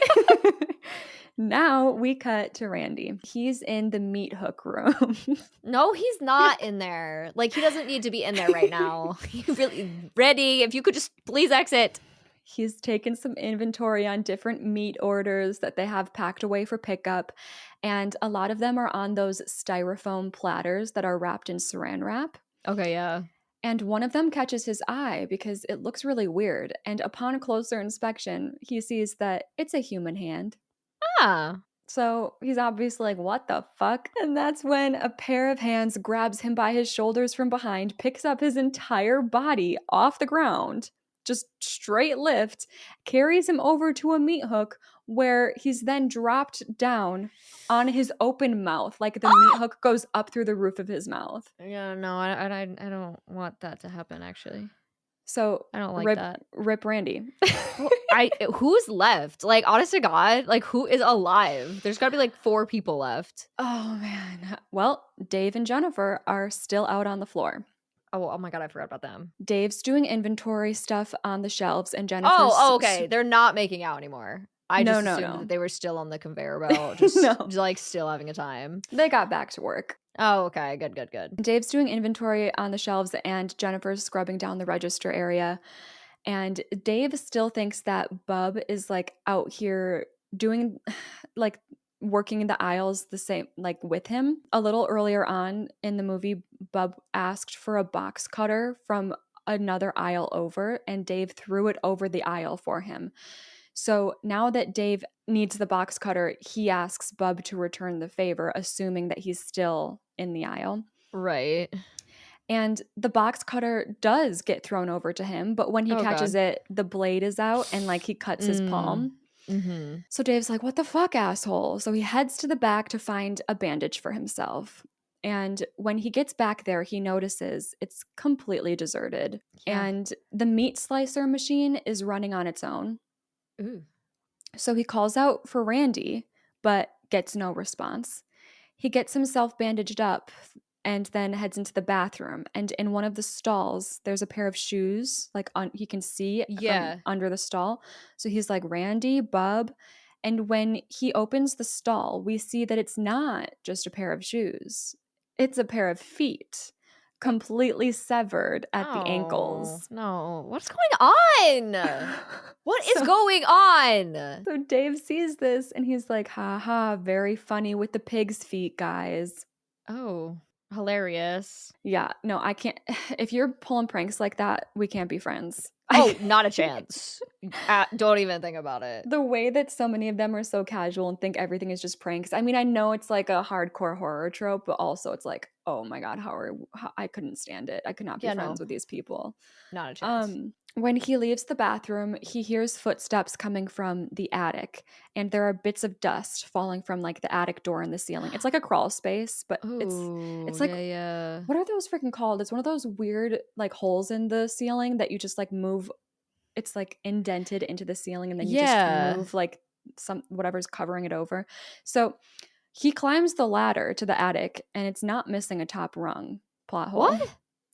Now we cut to Randy. He's in the meat hook room. No, he's not in there. Like, he doesn't need to be in there right now. You really ready? If you could just please exit. He's taken some inventory on different meat orders that they have packed away for pickup. And a lot of them are on those styrofoam platters that are wrapped in saran wrap. Okay, yeah. And one of them catches his eye because it looks really weird. And upon closer inspection, he sees that it's a human hand. Ah. So he's obviously like, what the fuck? And that's when a pair of hands grabs him by his shoulders from behind, picks up his entire body off the ground, just straight lift, carries him over to a meat hook where he's then dropped down on his open mouth. Like the meat hook goes up through the roof of his mouth. Yeah, no, I don't want that to happen, actually. So I don't like that. Rip Randy. Who's left? Like, honest to God, like, who is alive? There's gotta be like 4 people left. Oh man. Well, Dave and Jennifer are still out on the floor. Oh my God, I forgot about them. Dave's doing inventory stuff on the shelves, and Jennifer's... Oh, okay. They're not making out anymore. I just assumed that they were still on the conveyor belt, just like still having a time. They got back to work. Oh, okay. Good. Dave's doing inventory on the shelves, and Jennifer's scrubbing down the register area. And Dave still thinks that Bub is like out here doing like working in the aisles the same like with him. A little earlier on in the movie, Bub asked for a box cutter from another aisle over, and Dave threw it over the aisle for him. So now that Dave needs the box cutter, he asks Bub to return the favor, assuming that he's still in the aisle. Right. And the box cutter does get thrown over to him, but when he catches it, the blade is out and like he cuts his palm. Mm-hmm. So Dave's like, what the fuck, asshole? So he heads to the back to find a bandage for himself. And when he gets back there, he notices it's completely deserted. Yeah. And the meat slicer machine is running on its own. Ooh. So he calls out for Randy, but gets no response. He gets himself bandaged up and then heads into the bathroom. And in one of the stalls, there's a pair of shoes, like he can see from under the stall. So he's like, Randy, Bub. And when he opens the stall, we see that it's not just a pair of shoes. It's a pair of feet, completely severed at the ankles. No, what's going on? What is going on? So Dave sees this and he's like, haha, very funny with the pig's feet, guys. Oh, hilarious. Yeah, no, I can't. If you're pulling pranks like that, we can't be friends. Oh, not a chance. Don't even think about it. The way that so many of them are so casual and think everything is just pranks. I mean, I know it's like a hardcore horror trope, but also it's like, oh my God, how I couldn't stand it. I could not be friends with these people. Not a chance. When he leaves the bathroom, he hears footsteps coming from the attic, and there are bits of dust falling from like the attic door in the ceiling. It's like a crawl space, but it's like, what are those freaking called? It's one of those weird like holes in the ceiling that you just like move. It's like indented into the ceiling, and then you just move like whatever's covering it over. So he climbs the ladder to the attic, and it's not missing a top rung. Plot hole. What?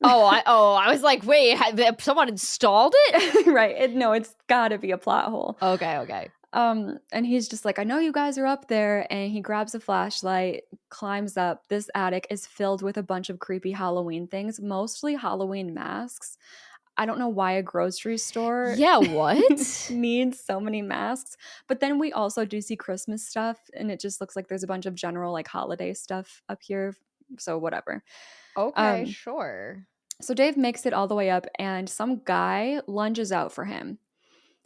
I was like, wait, someone installed it? Right. No, it's gotta be a plot hole. Okay. And he's just like, I know you guys are up there. And he grabs a flashlight, climbs up. This attic is filled with a bunch of creepy Halloween things, mostly Halloween masks. I don't know why a grocery store Yeah, what? needs so many masks. But then we also do see Christmas stuff, and it just looks like there's a bunch of general like holiday stuff up here. So whatever. Okay, Um, sure. so Dave makes it all the way up, and some guy lunges out for him.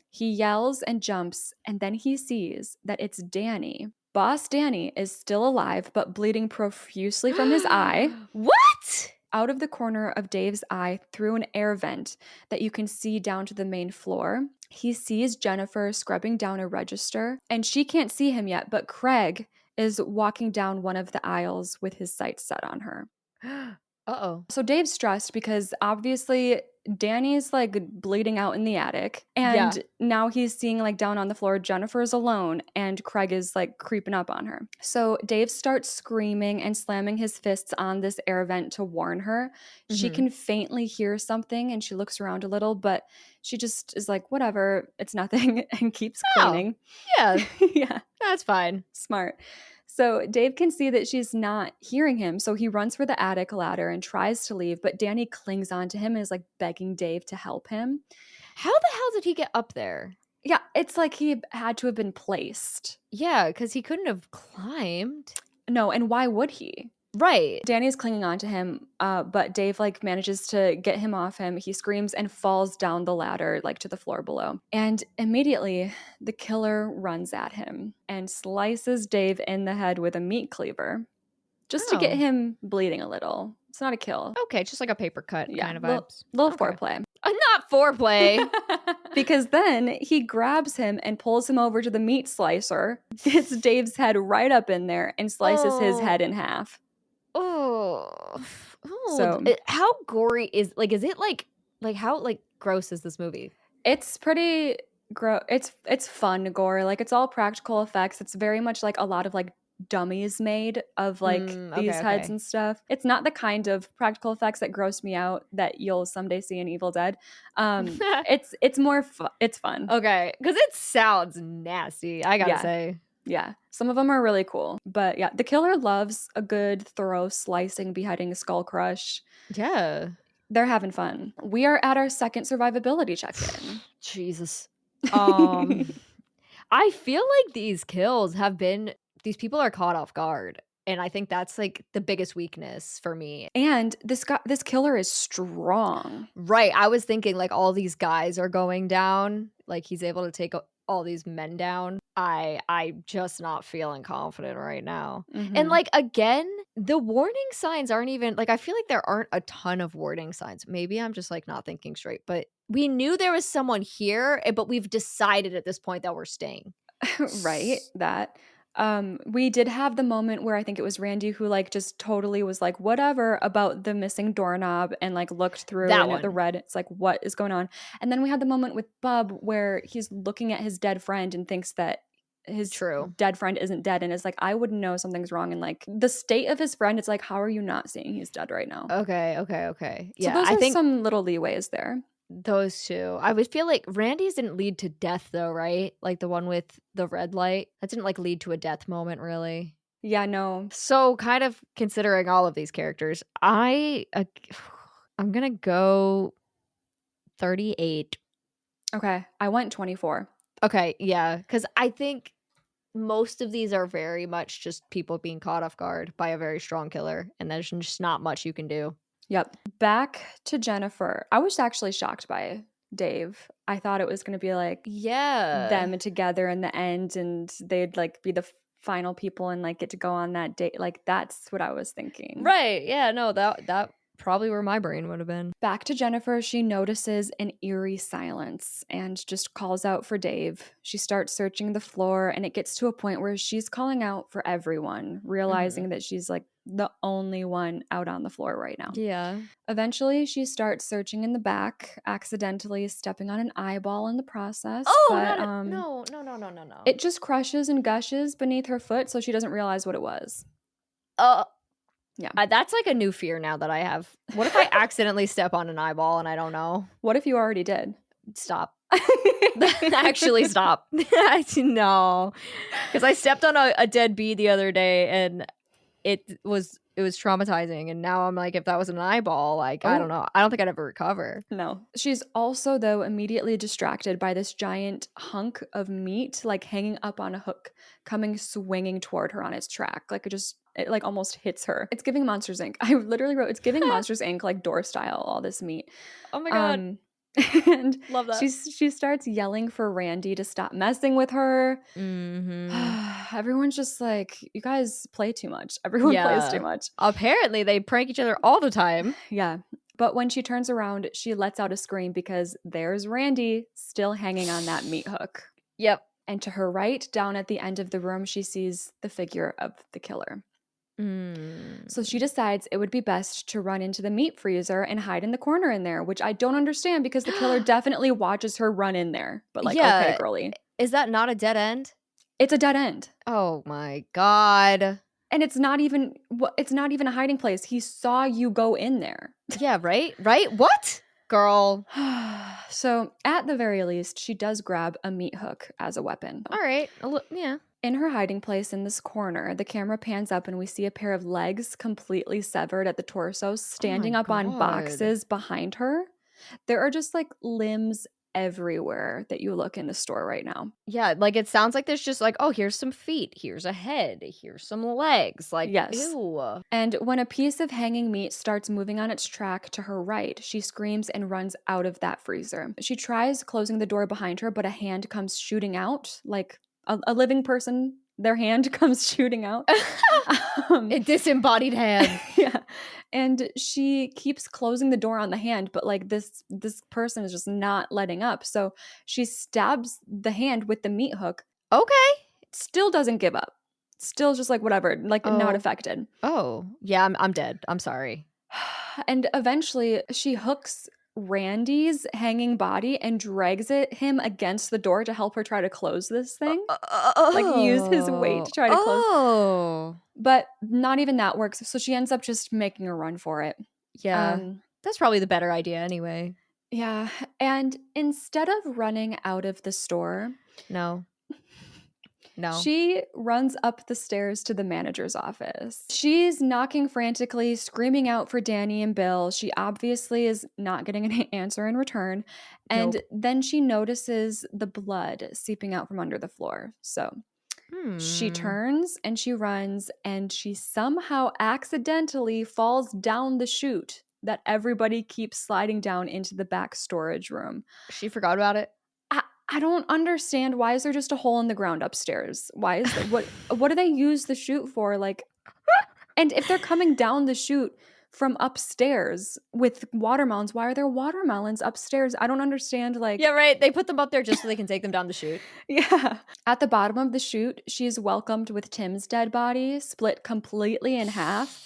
He yells and jumps, and then he sees that it's Danny. Boss Danny is still alive, but bleeding profusely from his eye. What? Out of the corner of Dave's eye through an air vent that you can see down to the main floor, he sees Jennifer scrubbing down a register, and she can't see him yet, but Craig is walking down one of the aisles with his sights set on her. Uh-oh. So Dave's stressed because obviously Danny's like bleeding out in the attic, Yeah. and now he's seeing like down on the floor Jennifer's alone and Craig is like creeping up on her. So Dave starts screaming and slamming his fists on this air vent to warn her. She Mhm. can faintly hear something and she looks around a little, but she just is like, whatever, it's nothing, and keeps Oh, cleaning. yeah, Yeah. that's fine. Smart. So Dave can see that she's not hearing him. So he runs for the attic ladder and tries to leave, but Danny clings onto him and is like begging Dave to help him. How the hell did he get up there? Yeah, it's like he had to have been placed. Yeah, because he couldn't have climbed. No, and why would he? Right. Danny's clinging on to him, but Dave like manages to get him off him. He screams and falls down the ladder like to the floor below. And immediately the killer runs at him and slices Dave in the head with a meat cleaver just to get Oh. him bleeding a little. It's not a kill. Okay, just like a paper cut Yeah, kind of little, vibes. little Okay. foreplay. Not foreplay. Because then he grabs him and pulls him over to the meat slicer, gets Dave's head right up in there, and slices his head in half. Oh. So How gory is it like how like gross is this movie? it's pretty gross. It's fun gore. Like it's all practical effects. It's very much like a lot of like dummies made of like these heads Okay. and stuff. It's not the kind of practical effects that gross me out that you'll someday see in Evil Dead. It's more it's fun. Okay, because it sounds nasty, I gotta Yeah. say. Yeah, some of them are really cool. But yeah, the killer loves a good, thorough slicing, beheading, skull crush. Yeah. They're having fun. We are at our second survivability check-in. Jesus. I feel like these kills have been these people are caught off guard. And I think that's like the biggest weakness for me. And this killer is strong. Right. I was thinking like all these guys are going down. Like he's able to take all these men down. I'm just not feeling confident right now. And Mhm. like again, the warning signs aren't even like I feel like there aren't a ton of warning signs. Maybe I'm just like not thinking straight, but we knew there was someone here, but we've decided at this point that we're staying. Right, that. We did have the moment where I think it was Randy who like just totally was like whatever about the missing doorknob and like looked through That and at the one. red it's like what is going on? And then we had the moment with Bub where he's looking at his dead friend and thinks that his True. dead friend isn't dead and is like I would know something's wrong and like the state of his friend it's like how are you not seeing he's dead right now? Okay. So Yeah, those I are think some little leeways there. those two. I would feel like Randy's didn't lead to death though, right? Like the one with the red light. That didn't like lead to a death moment really. Yeah, no. So kind of considering all of these characters, I'm going to go 38. Okay, I went 24. Okay, yeah, cuz I think most of these are very much just people being caught off guard by a very strong killer and there's just not much you can do. Yep. Back to Jennifer. I was actually shocked by Dave. I thought it was going to be like Yeah. them together in the end and they'd like be the final people and like get to go on that date. Like that's what I was thinking. Right. Yeah, no, that probably where my brain would have been. Back to Jennifer, she notices an eerie silence and just calls out for Dave. She starts searching the floor and it gets to a point where she's calling out for everyone, realizing that she's like the only one out on the floor right now. Yeah. Eventually, she starts searching in the back, accidentally stepping on an eyeball in the process. Oh, but no. it just crushes and gushes beneath her foot, so she doesn't realize what it was. Yeah. That's like a new fear now that I have. What if I accidentally step on an eyeball and I don't know? What if you already did? Stop. Actually, stop. No. Because I stepped on a dead bee the other day, and it was traumatizing, and now I'm like, if that was an eyeball, like, I don't Oh. know. I don't think I'd ever recover. No. She's also, though, immediately distracted by this giant hunk of meat, like hanging up on a hook, coming swinging toward her on its track. Like it like almost hits her. It's giving Monsters Inc. I literally wrote, it's giving Monsters Inc. like door style, all this meat. Oh my god. And Love that. she starts yelling for Randy to stop messing with her. Mhm. Everyone's just like, you guys play too much. Everyone plays too Yeah. much. Apparently, they prank each other all the time. Yeah. But when she turns around, she lets out a scream because there's Randy still hanging on that meat hook. Yep. And to her right, down at the end of the room, she sees the figure of the killer. So she decides it would be best to run into the meat freezer and hide in the corner in there, which I don't understand because the killer definitely watches her run in there. But like, okay, Yeah. girly. Is that not a dead end? It's a dead end. Oh my god. And it's not even a hiding place. He saw you go in there. Yeah, right? Right? What? Girl. So, at the very least, she does grab a meat hook as a weapon. All right. Yeah. In her hiding place in this corner, the camera pans up and we see a pair of legs completely severed at the torso standing up on God. boxes behind her. There are just like limbs everywhere that you look in the store right now. Yeah, like, it sounds like there's just like, oh, here's some feet, here's a head, here's some legs. Like, Yes. ew. And when a piece of hanging meat starts moving on its track to her right, she screams and runs out of that freezer. She tries closing the door behind her, but a hand comes shooting out, like a living person. Their hand comes shooting out. A disembodied hand. Yeah. And she keeps closing the door on the hand, but like this person is just not letting up. So she stabs the hand with the meat hook. Okay. Still doesn't give up. Still just like whatever, like not affected. Oh. Yeah, I'm dead. I'm sorry. And eventually she hooks Randy's hanging body and drags him against the door to help her try to close this thing. Like use his weight to try to close. Oh. But not even that works. So she ends up just making a run for it. Yeah. That's probably the better idea anyway. Yeah. And instead of running out of the store, No. she runs up the stairs to the manager's office. She's knocking frantically, screaming out for Danny and Bill. She obviously is not getting an answer in return. And Nope. then she notices the blood seeping out from under the floor. So she turns and she runs, and she somehow accidentally falls down the chute that everybody keeps sliding down into the back storage room. She forgot about it. I don't understand. Why is there just a hole in the ground upstairs? Why is that? What do they use the chute for? Like, and if they're coming down the chute from upstairs with watermelons, why are there watermelons upstairs? I don't understand. Like, Yeah, right. They put them up there just so they can take them down the chute. yeah. At the bottom of the chute, she's welcomed with Tim's dead body, split completely in half.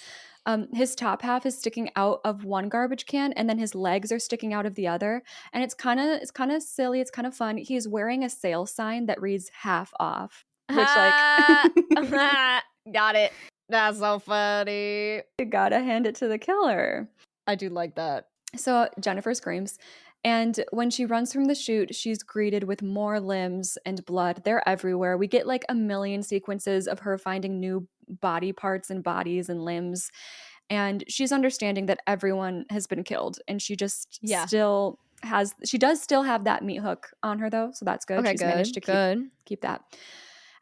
His top half is sticking out of one garbage can, and then his legs are sticking out of the other. And it's kind of silly. It's kind of fun. He's wearing a sale sign that reads "half off," which like got it. That's so funny. you gotta hand it to the killer. I do like that. So Jennifer screams, and when she runs from the chute, she's greeted with more limbs and blood. They're everywhere. We get like a million sequences of her finding new body parts and bodies and limbs. And she's understanding that everyone has been killed. And she just she does still have that meat hook on her though. So that's good. Okay, She's managed to keep that.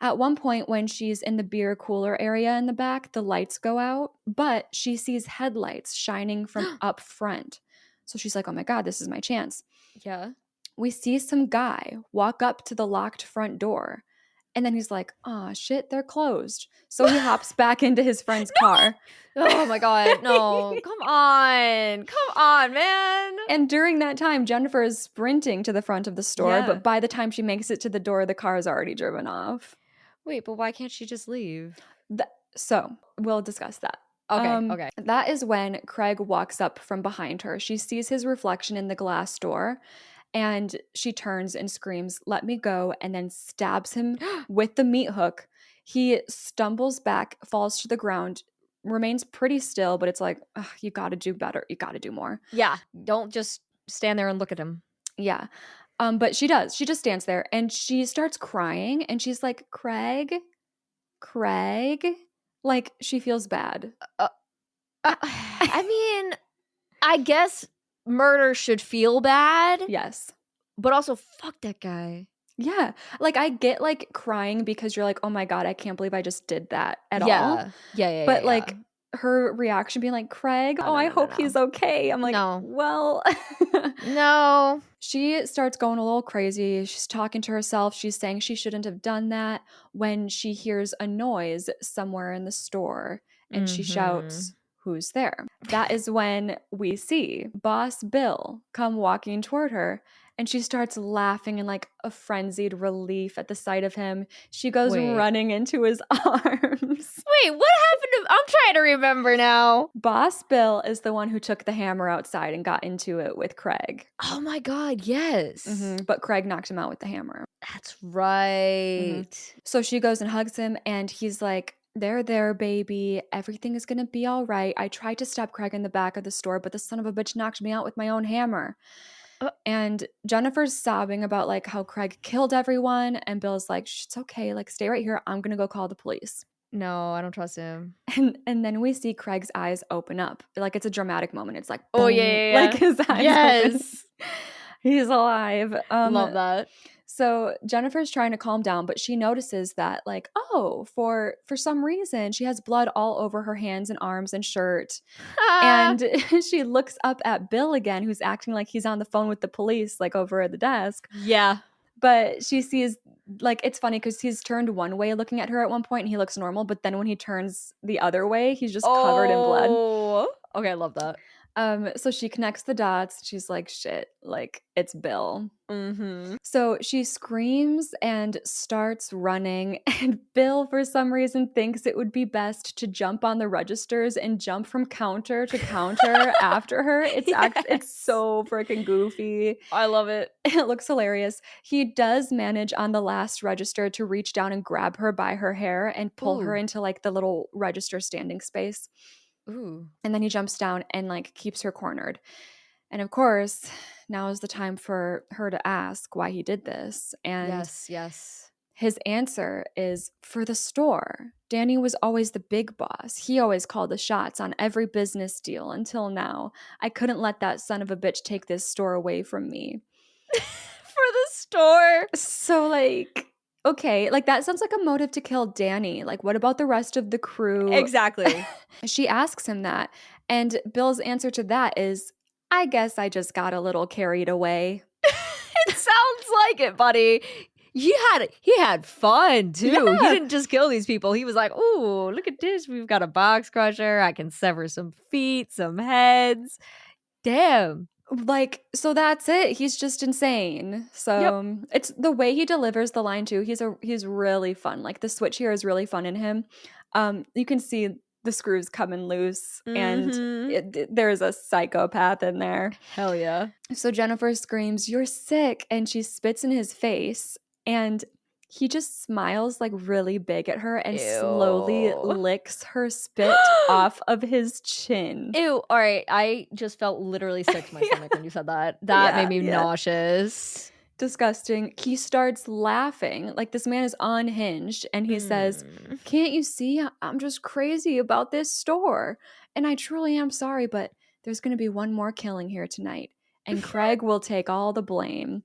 At one point, when she's in the beer cooler area in the back, the lights go out, but she sees headlights shining from up front. So she's like, oh my God, this is my chance. Yeah. We see some guy walk up to the locked front door. And then he's like, oh shit, they're closed. So he hops back into his friend's car. Oh my God. No. Come on. Come on, man. And during that time, Jennifer is sprinting to the front of the store. Yeah. But by the time she makes it to the door, the car is already driven off. Wait, but why can't she just leave? So we'll discuss that. Okay. That is when Craig walks up from behind her. She sees his reflection in the glass door, and she turns and screams, "Let me go," and then stabs him with the meat hook. He stumbles back, falls to the ground, remains pretty still, but it's like, you got to do better. You got to do more. Yeah. Don't just stand there and look at him. Yeah. But she does. She just stands there and she starts crying and she's like, Craig. Like, she feels bad. Uh, I, I mean, I guess murder should feel bad, yes. but also fuck that guy. Yeah. Like, I get like crying because you're like, oh my God, I can't believe I just did that at all. Yeah. Yeah. But like her reaction being like, Craig, No, oh, no, I no, no, hope no. he's okay. I'm like, No. well, No. she starts going a little crazy. She's talking to herself. She's saying she shouldn't have done that when she hears a noise somewhere in the store and she shouts, who's there? That is when we see Boss Bill come walking toward her and she starts laughing in like a frenzied relief at the sight of him. She goes Wait. running into his arms. Wait, what happened to... I'm trying to remember now. Boss Bill is the one who took the hammer outside and got into it with Craig. Oh my God, yes. But Craig knocked him out with the hammer. That's right. So she goes and hugs him, and he's like, there, baby. Everything is going to be all right. I tried to stop Craig in the back of the store, but the son of a bitch knocked me out with my own hammer. And Jennifer's sobbing about like how Craig killed everyone. And Bill's like, it's okay. Like, stay right here. I'm going to go call the police. No, I don't trust him. And then we see Craig's eyes open up. Like, it's a dramatic moment. It's like, Oh, boom. yeah. Like his eyes Yes. open. He's alive. Love that. So Jennifer's trying to calm down, but she notices that like, oh, for some reason, she has blood all over her hands and arms and shirt. And she looks up at Bill again, who's acting like he's on the phone with the police, like over at the desk. Yeah. But she sees, like, it's funny because he's turned one way looking at her at one point and he looks normal. But then when he turns the other way, he's just covered in blood. Oh, okay, I love that. So she connects the dots. She's like, shit, like, it's Bill. So she screams and starts running, and Bill, for some reason, thinks it would be best to jump on the registers and jump from counter to counter after her. It's so freaking goofy. I love it. It looks hilarious. He does manage on the last register to reach down and grab her by her hair and pull her into like the little register standing space. Ooh. And then he jumps down and like keeps her cornered. And of course, now is the time for her to ask why he did this. And yes. His answer is for the store. Danny was always the big boss. He always called the shots on every business deal until now. I couldn't let that son of a bitch take this store away from me. For the store? So like, okay, like that sounds like a motive to kill Danny. Like, what about the rest of the crew? Exactly. She asks him that. And Bill's answer to that is, I guess I just got a little carried away. It sounds like it, buddy. He had fun too. Yeah. He didn't just kill these people. He was like, "Ooh, look at this. We've got a box crusher. I can sever some feet, some heads. Damn." Like, so that's it. He's just insane. So it's the way he delivers the line too. He's really fun. Like the switch here is really fun in him. You can see the screws coming loose, and there's a psychopath in there. Hell yeah. So Jennifer screams, "You're sick," and she spits in his face, and he just smiles like really big at her and slowly licks her spit off of his chin. Ew. All right. I just felt literally sick to my stomach when you said that. That made me nauseous. Disgusting. He starts laughing like this man is unhinged, and he says, "Can't you see? I'm just crazy about this store, and I truly am sorry, but there's going to be one more killing here tonight, and Craig will take all the blame."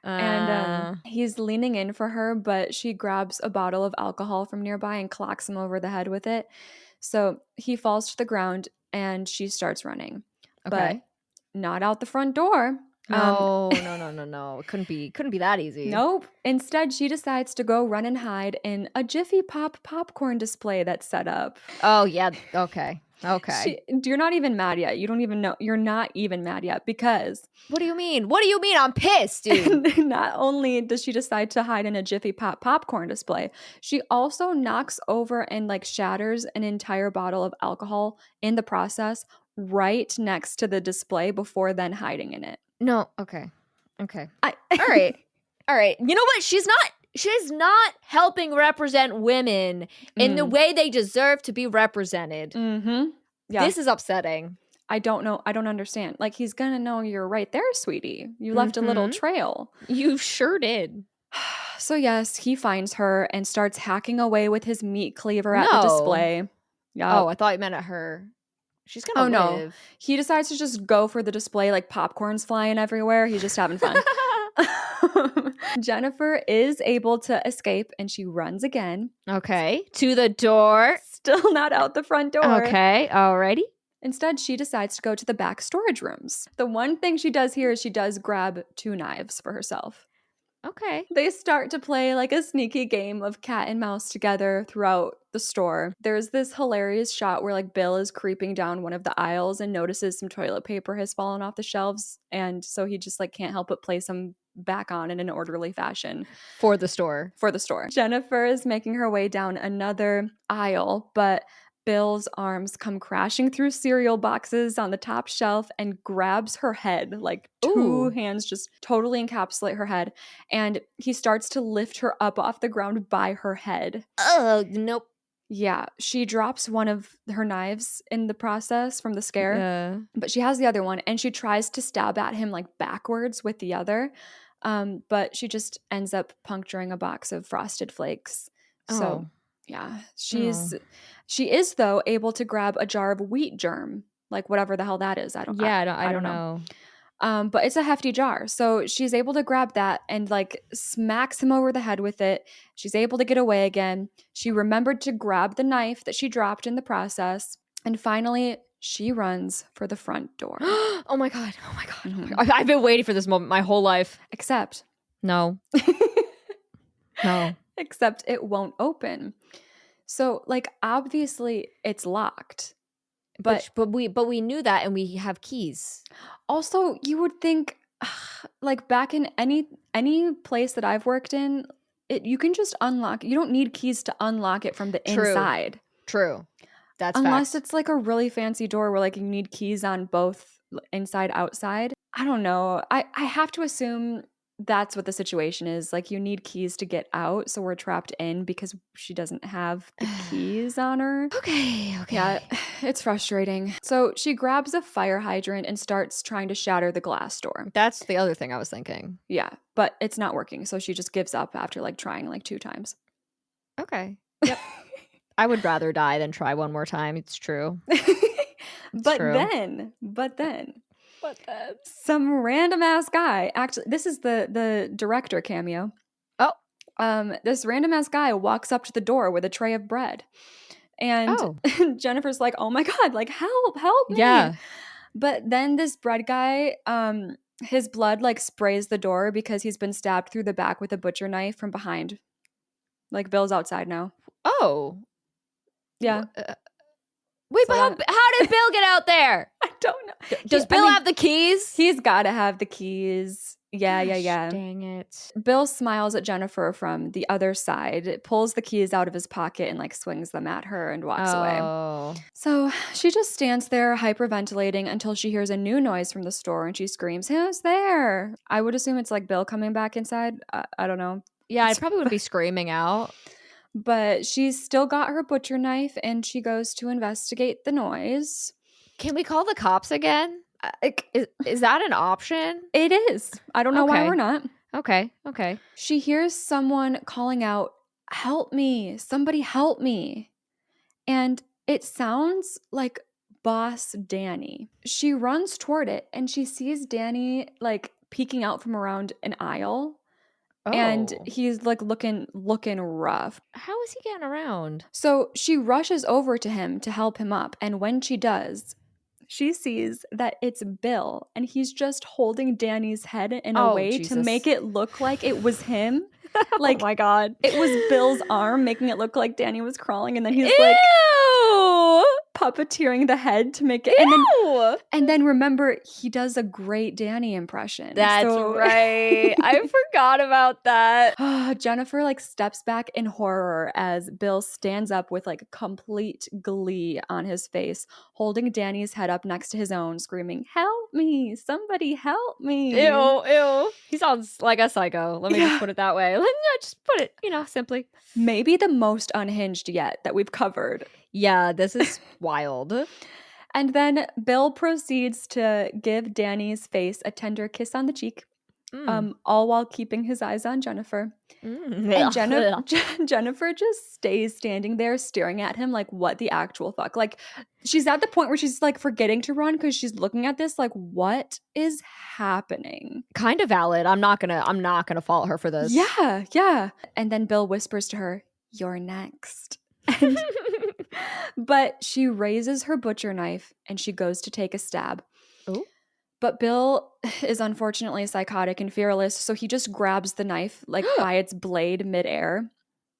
And he's leaning in for her, but she grabs a bottle of alcohol from nearby and clocks him over the head with it. So he falls to the ground, and she starts running, but not out the front door. No. It couldn't be that easy. Nope. Instead, she decides to go run and hide in a Jiffy Pop popcorn display that's set up. Oh, yeah. Okay. You're not even mad yet. You don't even know. You're not even mad yet because... What do you mean? I'm pissed, dude. Not only does she decide to hide in a Jiffy Pop popcorn display, she also knocks over and like shatters an entire bottle of alcohol in the process right next to the display before then hiding in it. No, okay. All right. You know what? She's not helping represent women in the way they deserve to be represented. Yeah. This is upsetting. I don't know. I don't understand. Like, he's gonna know you're right there, sweetie. You left a little trail. You sure did. So, yes, he finds her and starts hacking away with his meat cleaver at the No. display. Oh, Yup. I thought you meant at her. She's Oh, gonna no. live. He decides to just go for the display, like popcorn's flying everywhere. He's just having fun. Jennifer is able to escape and she runs again. Okay. To the door. Still not out the front door. Okay. Alrighty. Instead, she decides to go to the back storage rooms. The one thing she does here is she does grab 2 knives for herself. Okay. They start to play like a sneaky game of cat and mouse together throughout the store. There's this hilarious shot where like Bill is creeping down one of the aisles and notices some toilet paper has fallen off the shelves, and so he just like can't help but place them back on in an orderly fashion For the store. for the store. Jennifer is making her way down another aisle, but Bill's arms come crashing through cereal boxes on the top shelf and grabs her head. Like 2 Ooh. hands just totally encapsulate her head. And he starts to lift her up off the ground by her head. Oh, nope. Yeah, she drops one of her knives in the process from the scare, Yeah. but she has the other one and she tries to stab at him like backwards with the other. But she just ends up puncturing a box of Frosted Flakes. So, Oh. yeah, she is though able to grab a jar of wheat germ, like whatever the hell that is. I don't know. But it's a hefty jar. So she's able to grab that and like smacks him over the head with it. She's able to get away again. She remembered to grab the knife that she dropped in the process. And finally, she runs for the front door. Oh my god. Oh my god. Oh my god. I've been waiting for this moment my whole life. Except No. No. Except it won't open. So, like, obviously it's locked. But we knew that, and we have keys. Also, you would think, like, back in any place that I've worked in, you can just unlock. You don't need keys to unlock it from the inside. True. That's unless facts. it's like a really fancy door where like you need keys on both inside outside. I don't know. I have to assume that's what the situation is. Like, you need keys to get out, so we're trapped in because she doesn't have the keys on her. Okay. Yeah, it's frustrating. So she grabs a fire hydrant and starts trying to shatter the glass door. That's the other thing I was thinking. Yeah, but it's not working, so she just gives up after like trying like 2 times. Okay. Yep. I would rather die than try one more time. It's true. But true. then some random ass guy, actually this is the director cameo. This random ass guy walks up to the door with a tray of bread. And Jennifer's like, "Oh my god, like help me." Yeah. But then this bread guy, his blood like sprays the door because he's been stabbed through the back with a butcher knife from behind. Like, Bill's outside now. Oh. Yeah. Wait, so but how did Bill get out there? I don't know. Does Bill have the keys? He's got to have the keys. Yeah. Dang it. Bill smiles at Jennifer from the other side, pulls the keys out of his pocket and like swings them at her and walks away. So she just stands there hyperventilating until she hears a new noise from the store and she screams, "Who's there?" I would assume it's like Bill coming back inside. I don't know. Yeah, I probably would be screaming out. But she's still got her butcher knife and she goes to investigate the noise. Can we call the cops again? Is that an option? It is. I don't know why we're not. Okay. She hears someone calling out, "Help me, somebody help me." And it sounds like Boss Danny. She runs toward it and she sees Danny like peeking out from around an aisle. And he's like looking rough. How is he getting around? So she rushes over to him to help him up. And when she does, she sees that it's Bill. And he's just holding Danny's head in a way to make it look like it was him. Like, oh my God. It was Bill's arm making it look like Danny was crawling. And then he's like puppeteering the head to make it. And then remember, he does a great Danny impression. That's right. I forgot about that. Jennifer like steps back in horror as Bill stands up with like complete glee on his face, holding Danny's head up next to his own, screaming, "Help me! Somebody help me!" Ew. He sounds like a psycho. Let me just put it that way. Just put it, simply. Maybe the most unhinged yet that we've covered. Yeah, this is wild. And then Bill proceeds to give Danny's face a tender kiss on the cheek, Mm. all while keeping his eyes on Jennifer. Mm. And Ugh. Jennifer just stays standing there staring at him like, what the actual fuck? Like, she's at the point where she's like forgetting to run because she's looking at this like, what is happening? Kind of valid. I'm not gonna fault her for this. Yeah, yeah. And then Bill whispers to her, "You're next." And but she raises her butcher knife and she goes to take a stab. Oh. But Bill is unfortunately psychotic and fearless, so he just grabs the knife like by its blade midair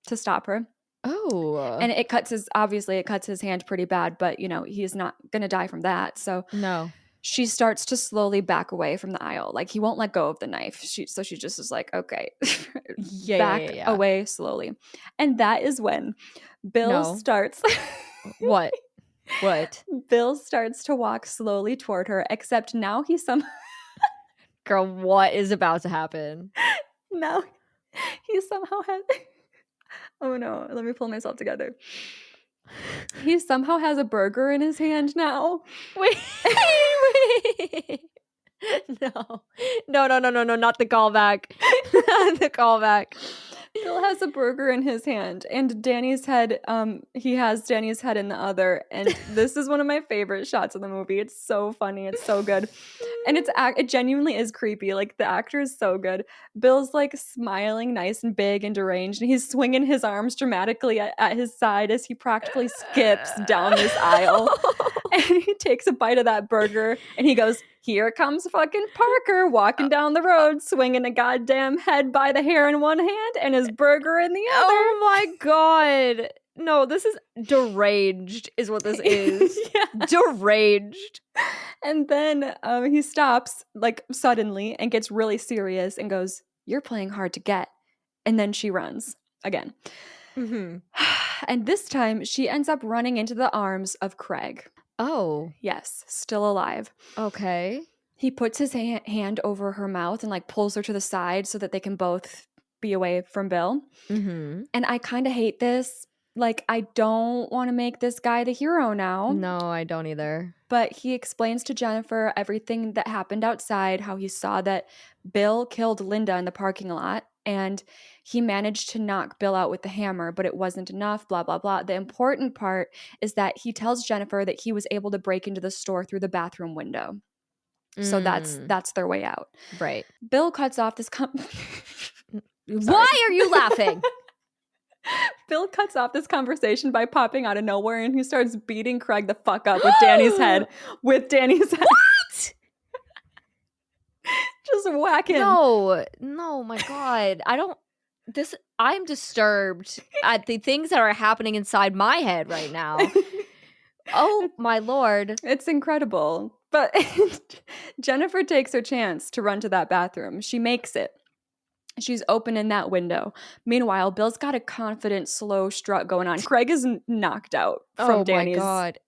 to stop her. Oh. And it cuts his hand pretty bad, but he's not gonna die from that. So No. she starts to slowly back away from the aisle. Like, he won't let go of the knife. So she just is like, okay, back Yeah. away slowly. And that is when Bill No. starts What? What? Bill starts to walk slowly toward her, except now Girl, what is about to happen? now he somehow has oh no, let me pull myself together. He somehow has a burger in his hand now. Wait, wait. No. No, no, no, no, no, not the callback. Not the callback. Bill has a burger in his hand and Danny's head, he has Danny's head in the other. And this is one of my favorite shots of the movie. It's so funny. It's so good. And it genuinely is creepy. Like, the actor is so good. Bill's like smiling nice and big and deranged. And he's swinging his arms dramatically at his side as he practically skips down this aisle. And he takes a bite of that burger and he goes, "Here comes fucking Parker walking down the road, swinging a goddamn head by the hair in one hand and his burger in the other." Oh my God. No, this is deranged, is what this is. Yeah. Deranged. And then he stops like suddenly and gets really serious and goes, "You're playing hard to get." And then she runs again. Mm-hmm. And this time she ends up running into the arms of Craig. Oh, Yes, still alive. okay. He puts his hand over her mouth and like pulls her to the side so that they can both be away from Bill. Mm-hmm. And I kind of hate this. Like, I don't want to make this guy the hero now. No, I don't either. But he explains to Jennifer everything that happened outside, how he saw that Bill killed Linda in the parking lot and he managed to knock Bill out with the hammer, but it wasn't enough, blah, blah, blah. The important part is that he tells Jennifer that he was able to break into the store through the bathroom window. So that's their way out. Right. Bill cuts off this Why are you laughing? Bill cuts off this conversation by popping out of nowhere and he starts beating Craig the fuck up with Danny's head. What? Just whack him. No, my God. I'm disturbed at the things that are happening inside my head right now. Oh, my Lord. It's incredible. But Jennifer takes her chance to run to that bathroom. She makes it. She's opening that window. Meanwhile, Bill's got a confident, slow strut going on. Craig is knocked out from Danny's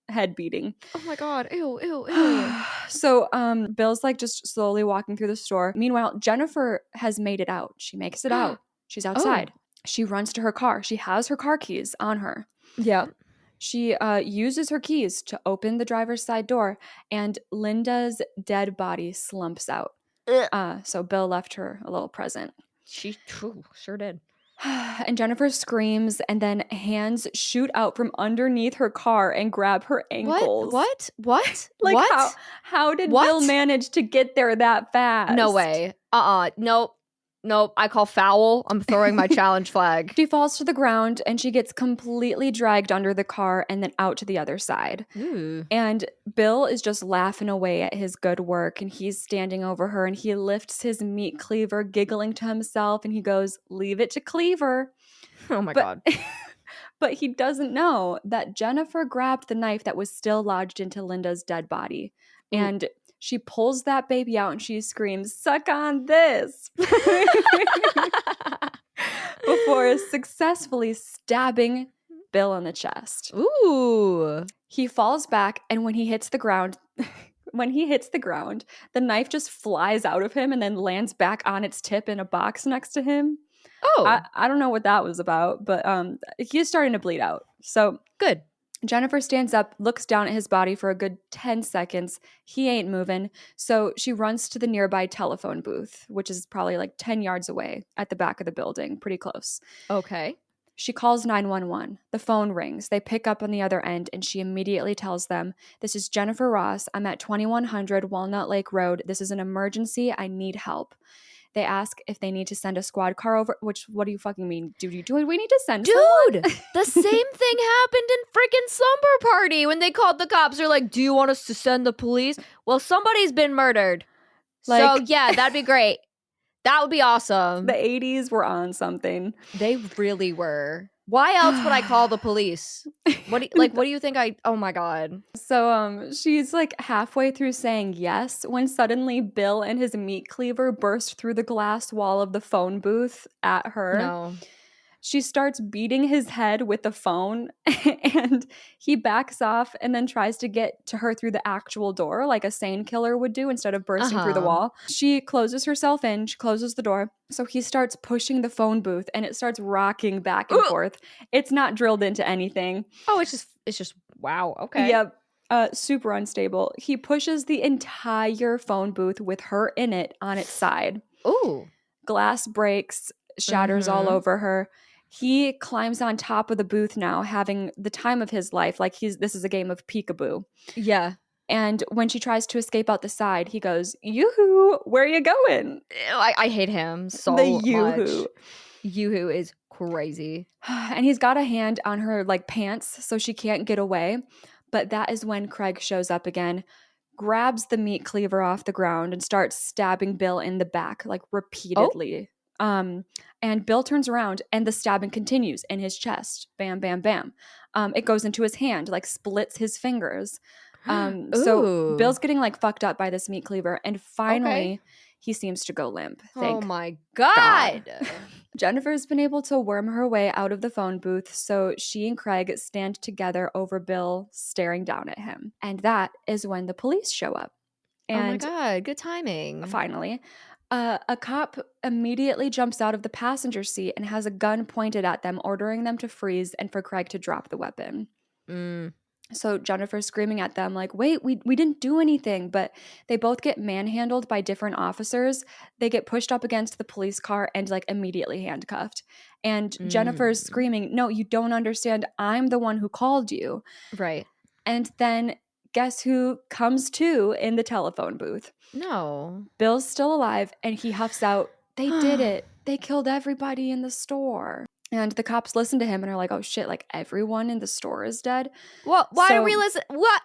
head beating. Oh my God. Ew, ew, ew. So Bill's like just slowly walking through the store. Meanwhile, Jennifer has made it out. She makes it out. She's outside. She runs to her car. She has her car keys on her. Yeah. She uses her keys to open the driver's side door, and Linda's dead body slumps out. So Bill left her a little present. She sure did. And Jennifer screams, and then hands shoot out from underneath her car and grab her ankles. What? Like, what? How did Bill manage to get there that fast? No way. Nope. I call foul. I'm throwing my challenge flag. She falls to the ground and she gets completely dragged under the car and then out to the other side. Ooh. And Bill is just laughing away at his good work, and he's standing over her and he lifts his meat cleaver, giggling to himself, and he goes, "Leave it to Cleaver." Oh my God. But he doesn't know that Jennifer grabbed the knife that was still lodged into Linda's dead body. Ooh. And she pulls that baby out and she screams, "Suck on this," before successfully stabbing Bill in the chest. Ooh. He falls back, and when he hits the ground, the knife just flies out of him and then lands back on its tip in a box next to him. Oh. I don't know what that was about, but he's starting to bleed out. So good. Jennifer stands up, looks down at his body for a good 10 seconds. He ain't moving. So she runs to the nearby telephone booth, which is probably like 10 yards away at the back of the building, pretty close. Okay. She calls 911. The phone rings. They pick up on the other end, and she immediately tells them, "This is Jennifer Ross. I'm at 2100 Walnut Lake Road. This is an emergency. I need help." They ask if they need to send a squad car over, which, what do you fucking mean? Do we need to send someone? Dude, the same thing happened in freaking Slumber Party when they called the cops. They're like, do you want us to send the police? Well, somebody's been murdered. So, yeah, that'd be great. That would be awesome. The 80s were on something. They really were. Why else would I call the police? What do you think oh my God. So she's like halfway through saying yes when suddenly Bill and his meat cleaver burst through the glass wall of the phone booth at her. No. She starts beating his head with the phone and he backs off and then tries to get to her through the actual door like a sane killer would do instead of bursting through the wall. She closes herself in, she closes the door. So he starts pushing the phone booth and it starts rocking back and forth. It's not drilled into anything. Oh, it's just wow. Okay. Yep. Super unstable. He pushes the entire phone booth with her in it on its side. Ooh. Glass breaks, shatters all over her. He climbs on top of the booth now, having the time of his life. Like this is a game of peekaboo. Yeah. And when she tries to escape out the side, he goes, "Yoo-hoo, where are you going?" I hate him so the yoo-hoo. much. Yoo-hoo is crazy. And he's got a hand on her like pants so she can't get away. But that is when Craig shows up again, grabs the meat cleaver off the ground and starts stabbing Bill in the back like repeatedly. And Bill turns around and the stabbing continues in his chest. Bam, bam, bam. It goes into his hand, like splits his fingers. So Bill's getting like fucked up by this meat cleaver. And finally, he seems to go limp. Oh my God. Jennifer's been able to worm her way out of the phone booth, so she and Craig stand together over Bill, staring down at him. And that is when the police show up. And oh my God, good timing. Finally, a cop immediately jumps out of the passenger seat and has a gun pointed at them, ordering them to freeze and for Craig to drop the weapon. So Jennifer's screaming at them like, "Wait, we didn't do anything." But they both get manhandled by different officers. They get pushed up against the police car and like immediately handcuffed. And Jennifer's screaming, "No, you don't understand. I'm the one who called you." Right. And then guess who comes to in the telephone booth? No. Bill's still alive and he huffs out, "They did it. They killed everybody in the store." And the cops listen to him and are like, "Oh shit, like everyone in the store is dead?" Well, why are we listen? What?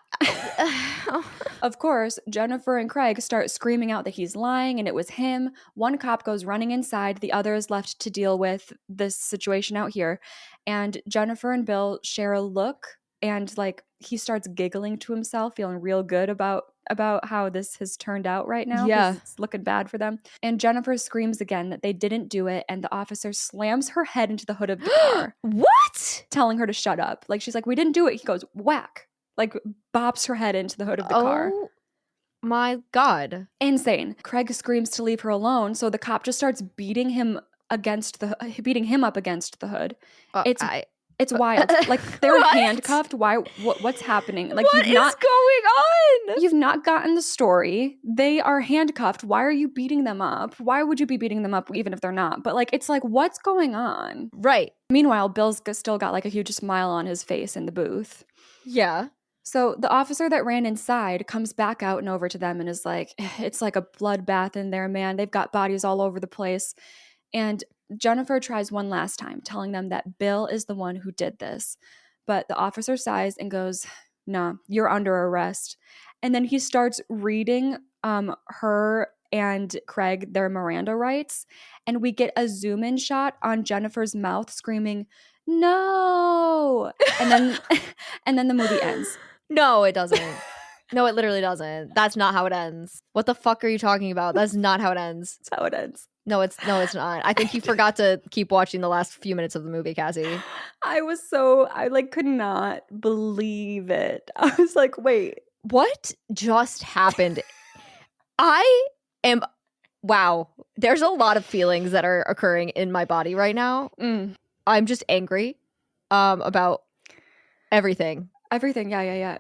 Of course, Jennifer and Craig start screaming out that he's lying and it was him. One cop goes running inside. The other is left to deal with this situation out here. And Jennifer and Bill share a look and like he starts giggling to himself, feeling real good about how this has turned out right now. Yeah. It's looking bad for them. And Jennifer screams again that they didn't do it, and the officer slams her head into the hood of the car. What? Telling her to shut up. Like she's like, "We didn't do it." He goes, whack. Like bops her head into the hood of the car. Oh my God. Insane. Craig screams to leave her alone, so the cop just starts beating him up against the hood. It's wild. Like they're handcuffed. Why? What's happening? Like what is going on? You've not gotten the story. They are handcuffed. Why are you beating them up? Why would you be beating them up even if they're not? But like, it's like, what's going on? Right. Meanwhile, Bill's still got like a huge smile on his face in the booth. Yeah. So the officer that ran inside comes back out and over to them and is like, "It's like a bloodbath in there, man. They've got bodies all over the place." And Jennifer tries one last time, telling them that Bill is the one who did this. But the officer sighs and goes, "Nah, you're under arrest." And then he starts reading her and Craig their Miranda rights. And we get a zoom in shot on Jennifer's mouth screaming, "No!" And then the movie ends. No, it doesn't. No, it literally doesn't. That's not how it ends. What the fuck are you talking about? That's not how it ends. That's how it ends. No, it's not. I think you forgot to keep watching the last few minutes of the movie, Cassie. I like could not believe it. I was like, wait. What just happened? Wow. There's a lot of feelings that are occurring in my body right now. I'm just angry about everything. Everything, yeah.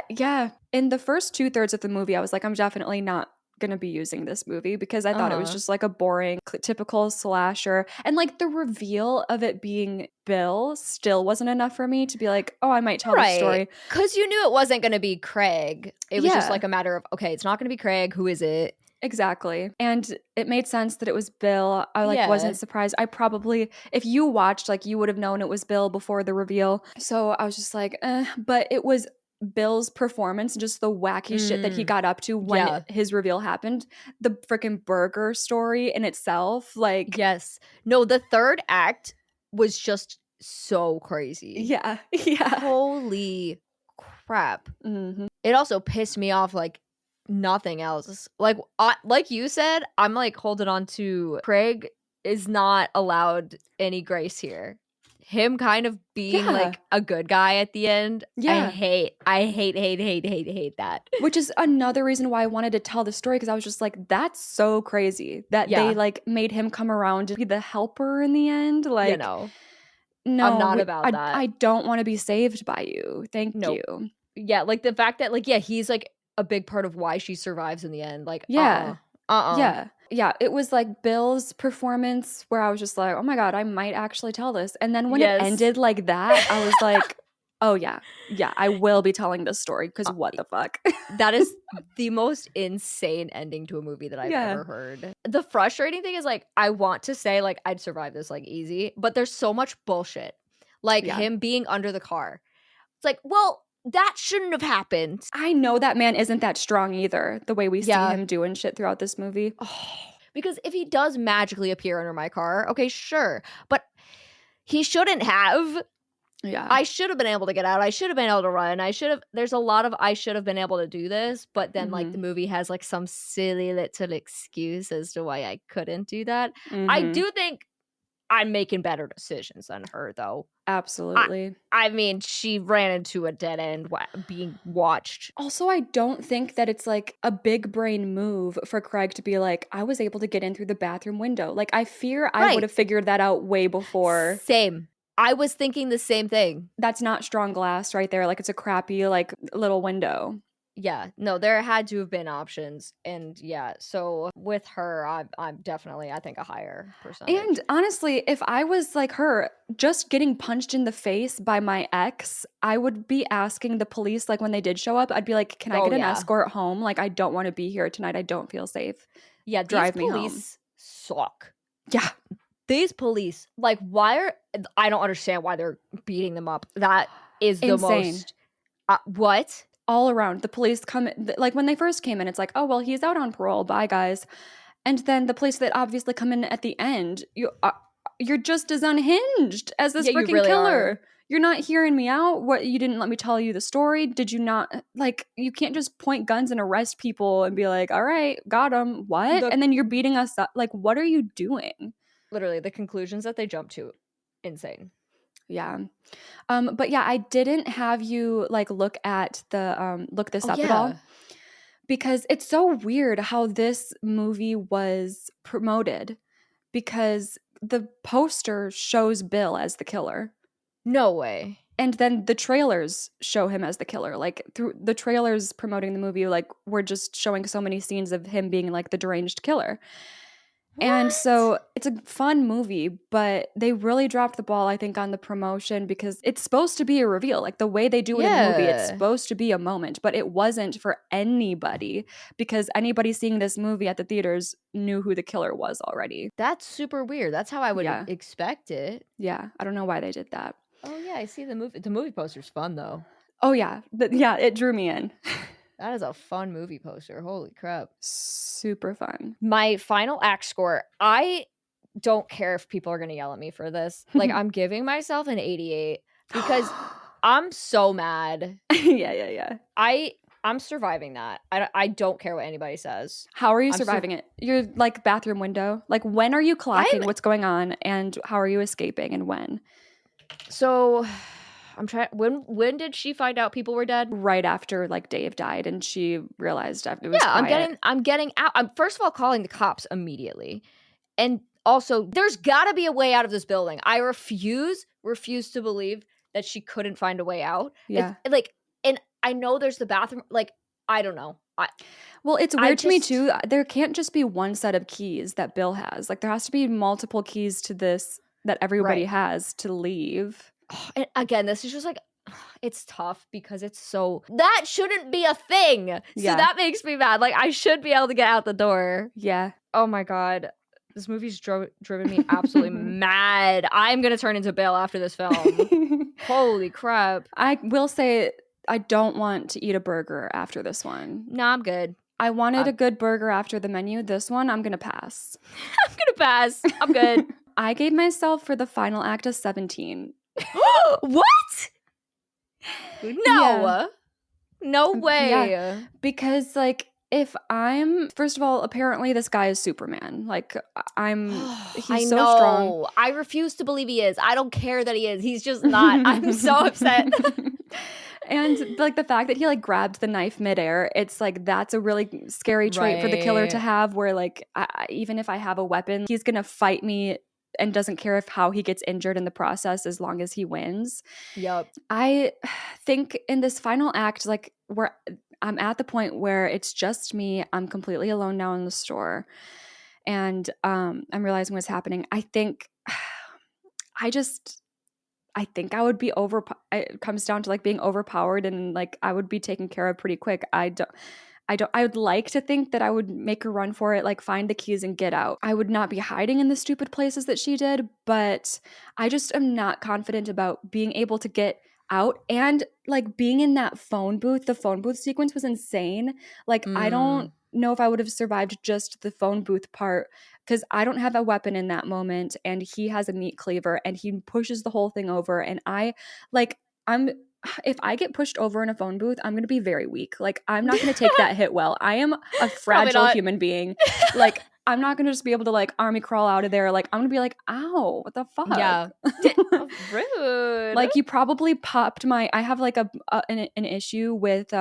Yeah. In the first 2/3 of the movie, I was like, I'm definitely not gonna be using this movie because I thought it was Uh-huh. just like a boring, typical slasher. And like the reveal of it being Bill still wasn't enough for me to be like, oh, I might tell this Right. story. 'Cause you knew it wasn't gonna be Craig. It was just Yeah, like a matter of, okay, it's not gonna be Craig, who is it? exactly. And it made sense that it was Bill. I like Yeah. wasn't surprised. I probably, if you watched, like you would have known it was Bill before the reveal. So I was just like, but it was Bill's performance, just the wacky shit that he Mm. got up to when Yeah. his reveal happened. The freaking burger story in itself, like, Yes. No, the 3rd act was just so crazy. yeah, yeah. Holy crap. Hmm. It also pissed me off like nothing else. Like you said, I'm, like, holding on to Craig is not allowed any grace here. Him kind of being, Yeah, like, a good guy at the end, yeah. I hate that. Which is another reason why I wanted to tell the story because I was just like, that's so crazy that they Yeah, like made him come around to be the helper in the end. you Like, know, I'm no, not about I that. don't want to be saved by you. Thank you. Nope. Yeah, like, the fact that, like, yeah, he's, like, a big part of why she survives in the end, like, Yeah. uh-uh. Yeah. Yeah. It was like Bill's performance where I was just like, oh my God, I might actually tell this. And then when it Yes. ended like that, I was like, oh yeah. Yeah. I will be telling this story because Uh, what the fuck? that is the most insane ending to a movie that I've Yeah. ever heard. The frustrating thing is, like, I want to say, like, I'd survive this, like, easy, but there's so much bullshit. Like, Yeah. him being under the car. It's like, well, that shouldn't have happened. I know that man isn't that strong either, the way we see Yeah. him doing shit throughout this movie. Oh, because if he does magically appear under my car, okay, sure, but he shouldn't have. Yeah. I should have been able to get out. I should have been able to run. There's a lot of I should have been able to do this, but then like the Mhm. movie has like some silly little excuse as to why I couldn't do that. I Mhm. do think I'm making better decisions than her though. I Absolutely. I mean, she ran into a dead end being watched. Also, I don't think that it's like a big brain move for Craig to be like, I was able to get in through the bathroom window. Like, I fear I would Right. have figured that out way before. Same. I was thinking the same thing. That's not strong glass right there. Like, it's a crappy, like, little window. Yeah, no, there had to have been options, and yeah, so with her, I'm definitely, I think, a higher And percentage. honestly, if I was like her, just getting punched in the face by my ex, I would be asking the police, like, when they did show up, I'd be like, can I Oh, get an yeah. escort home? Like, I don't want to be here tonight. I don't feel safe. Yeah, these Drive me home. police suck. Yeah. These police, like, why are I don't understand why they're beating them up. That is the Insane. most what? All around. The police come like when they first came in, it's like, "Oh, well, he's out on parole. Bye, guys." And then the police that obviously come in at the end, you're just as unhinged as this Yeah, you freaking really are. killer. You're not hearing me out. What, you didn't let me tell you the story? Did you not like you can't just point guns and arrest people and be like, "All right, got him." What? The And then you're beating us up. Like, what are you doing? literally the conclusions that they jump to, insane. Yeah. But yeah, I didn't have you like look this Oh, up at all. yeah. Because it's so weird how this movie was promoted because the poster shows Bill as the killer. No way. And then the trailers show him as the killer. Like through the trailers promoting the movie, like we're just showing so many scenes of him being like the deranged killer. And What? so it's a fun movie, but they really dropped the ball, I think, on the promotion because it's supposed to be a reveal. Like the way they do it in the movie, it's Yeah. supposed to be a moment, but it wasn't for anybody because anybody seeing this movie at the theaters knew who the killer was already. That's super weird. That's how I would Yeah. expect it. Yeah. I don't know why they did that. Oh, yeah, I see the movie. The movie poster's fun, though. Oh, yeah. But yeah, it drew me in. That is a fun movie poster. Holy crap. Super fun. My final act score, I don't care if people are going to yell at me for this. Like, I'm giving myself an 88 because I'm so mad. Yeah. I'm surviving that. I don't care what anybody says. How are you I'm surviving it? You're like bathroom window. Like when are you I'm clocking what's going on and how are you escaping and when? so I'm trying when did she find out people were dead? Right after like Dave died and she realized it was Yeah, quiet. I'm getting out. I'm first of all calling the cops immediately. And also, there's got to be a way out of this building. I refuse to believe that she couldn't find a way out. It's Yeah. like, and I know there's the bathroom, like, I don't know. Well, it's I weird to me just too. There can't just be one set of keys that Bill has. Like there has to be multiple keys to this that everybody right. has to leave. And again, this is just like it's tough because it's so that shouldn't be a thing. So Yeah. that makes me mad. Like I should be able to get out the door. Yeah. Oh my god. This movie's driven me absolutely mad. I'm going to turn into Bill after this film. Holy crap. I will say I don't want to eat a burger after this one. No, I'm good. I wanted I'm a good burger after the menu. This one, I'm going to pass. I'm going to pass. I'm good. I gave myself for the final act a 17. What? Yeah. No. No way. Yeah. Because, like, if I'm, first of all, apparently this guy is Superman. Like, he's I so know. strong. I refuse to believe he is. I don't care that he is. He's just not. I'm so upset. And like the fact that he like grabbed the knife midair, it's like that's a really scary trait for the killer to Right. have. Where like even if I have a weapon, he's gonna fight me and doesn't care if how he gets injured in the process as long as he wins. Yup. I think in this final act, like where I'm at the point where it's just me, I'm completely alone now in the store, and I'm realizing what's happening. I think I think I would be it comes down to like being overpowered and like I would be taken care of pretty quick. I would like to think that I would make a run for it, like find the keys and get out. I would not be hiding in the stupid places that she did, but I just am not confident about being able to get out and like being in that phone booth. The phone booth sequence was insane. Like I don't know if I would have survived just the phone booth part because I don't have a weapon in that moment and he has a meat cleaver and he pushes the whole thing over and I'm if I get pushed over in a phone booth, I'm going to be very weak. Like I'm not going to take that hit well. I am a fragile human being. Like I'm not going to just be able to like army crawl out of there. Like I'm going to be like, "Ow, what the fuck?" Yeah. Rude. Like you probably popped I have like an issue with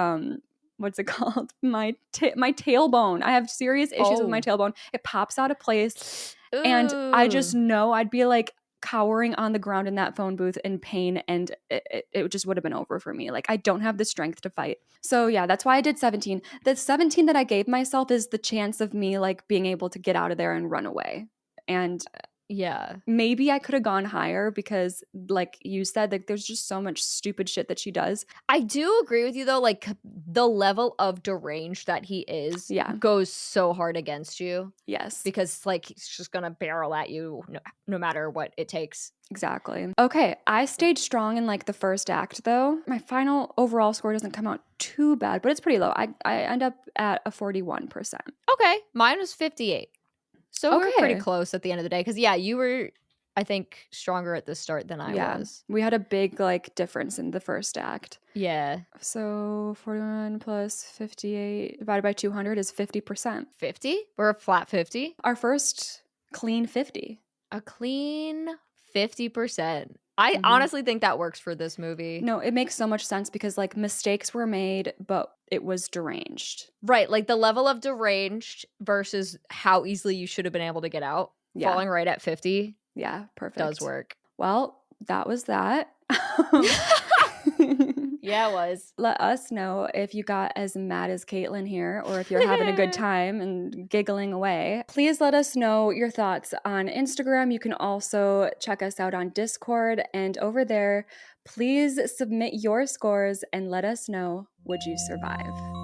what's it called? My tailbone. I have serious issues with my tailbone. It pops out of place and I just Ooh. know I'd be like cowering on the ground in that phone booth in pain and it just would have been over for me. Like I don't have the strength to fight. So yeah, that's why I did 17. The 17 that I gave myself is the chance of me like being able to get out of there and run away. And Yeah. maybe I could have gone higher because like you said, like there's just so much stupid shit that she does. I do agree with you though, like the level of deranged that he is Yeah. goes so hard against you Yes. because like he's just gonna barrel at you no matter what it takes. Exactly. Okay, I stayed strong in like the first act though. My final overall score doesn't come out too bad, but it's pretty low. I end up at a 41%. Okay, mine was 58. So we were pretty Okay. close at the end of the day because yeah, you were I think stronger at the start than I was. We had a big like difference in the first act. Yeah. So 41 plus 58 divided by 200 is 50%. 50? We're a flat 50? Our first clean 50. A clean 50%. I honestly think that works for this movie. No, it makes so much sense because like mistakes were made, but it was deranged. Right, like the level of deranged versus how easily you should have been able to get out. Yeah. Falling right at 50 Yeah, perfect. does work. Well, that was that. Yeah, it was. Let us know if you got as mad as Caitlin here or if you're having a good time and giggling away. Please let us know your thoughts on Instagram. You can also check us out on Discord. And over there, please submit your scores and let us know, would you survive?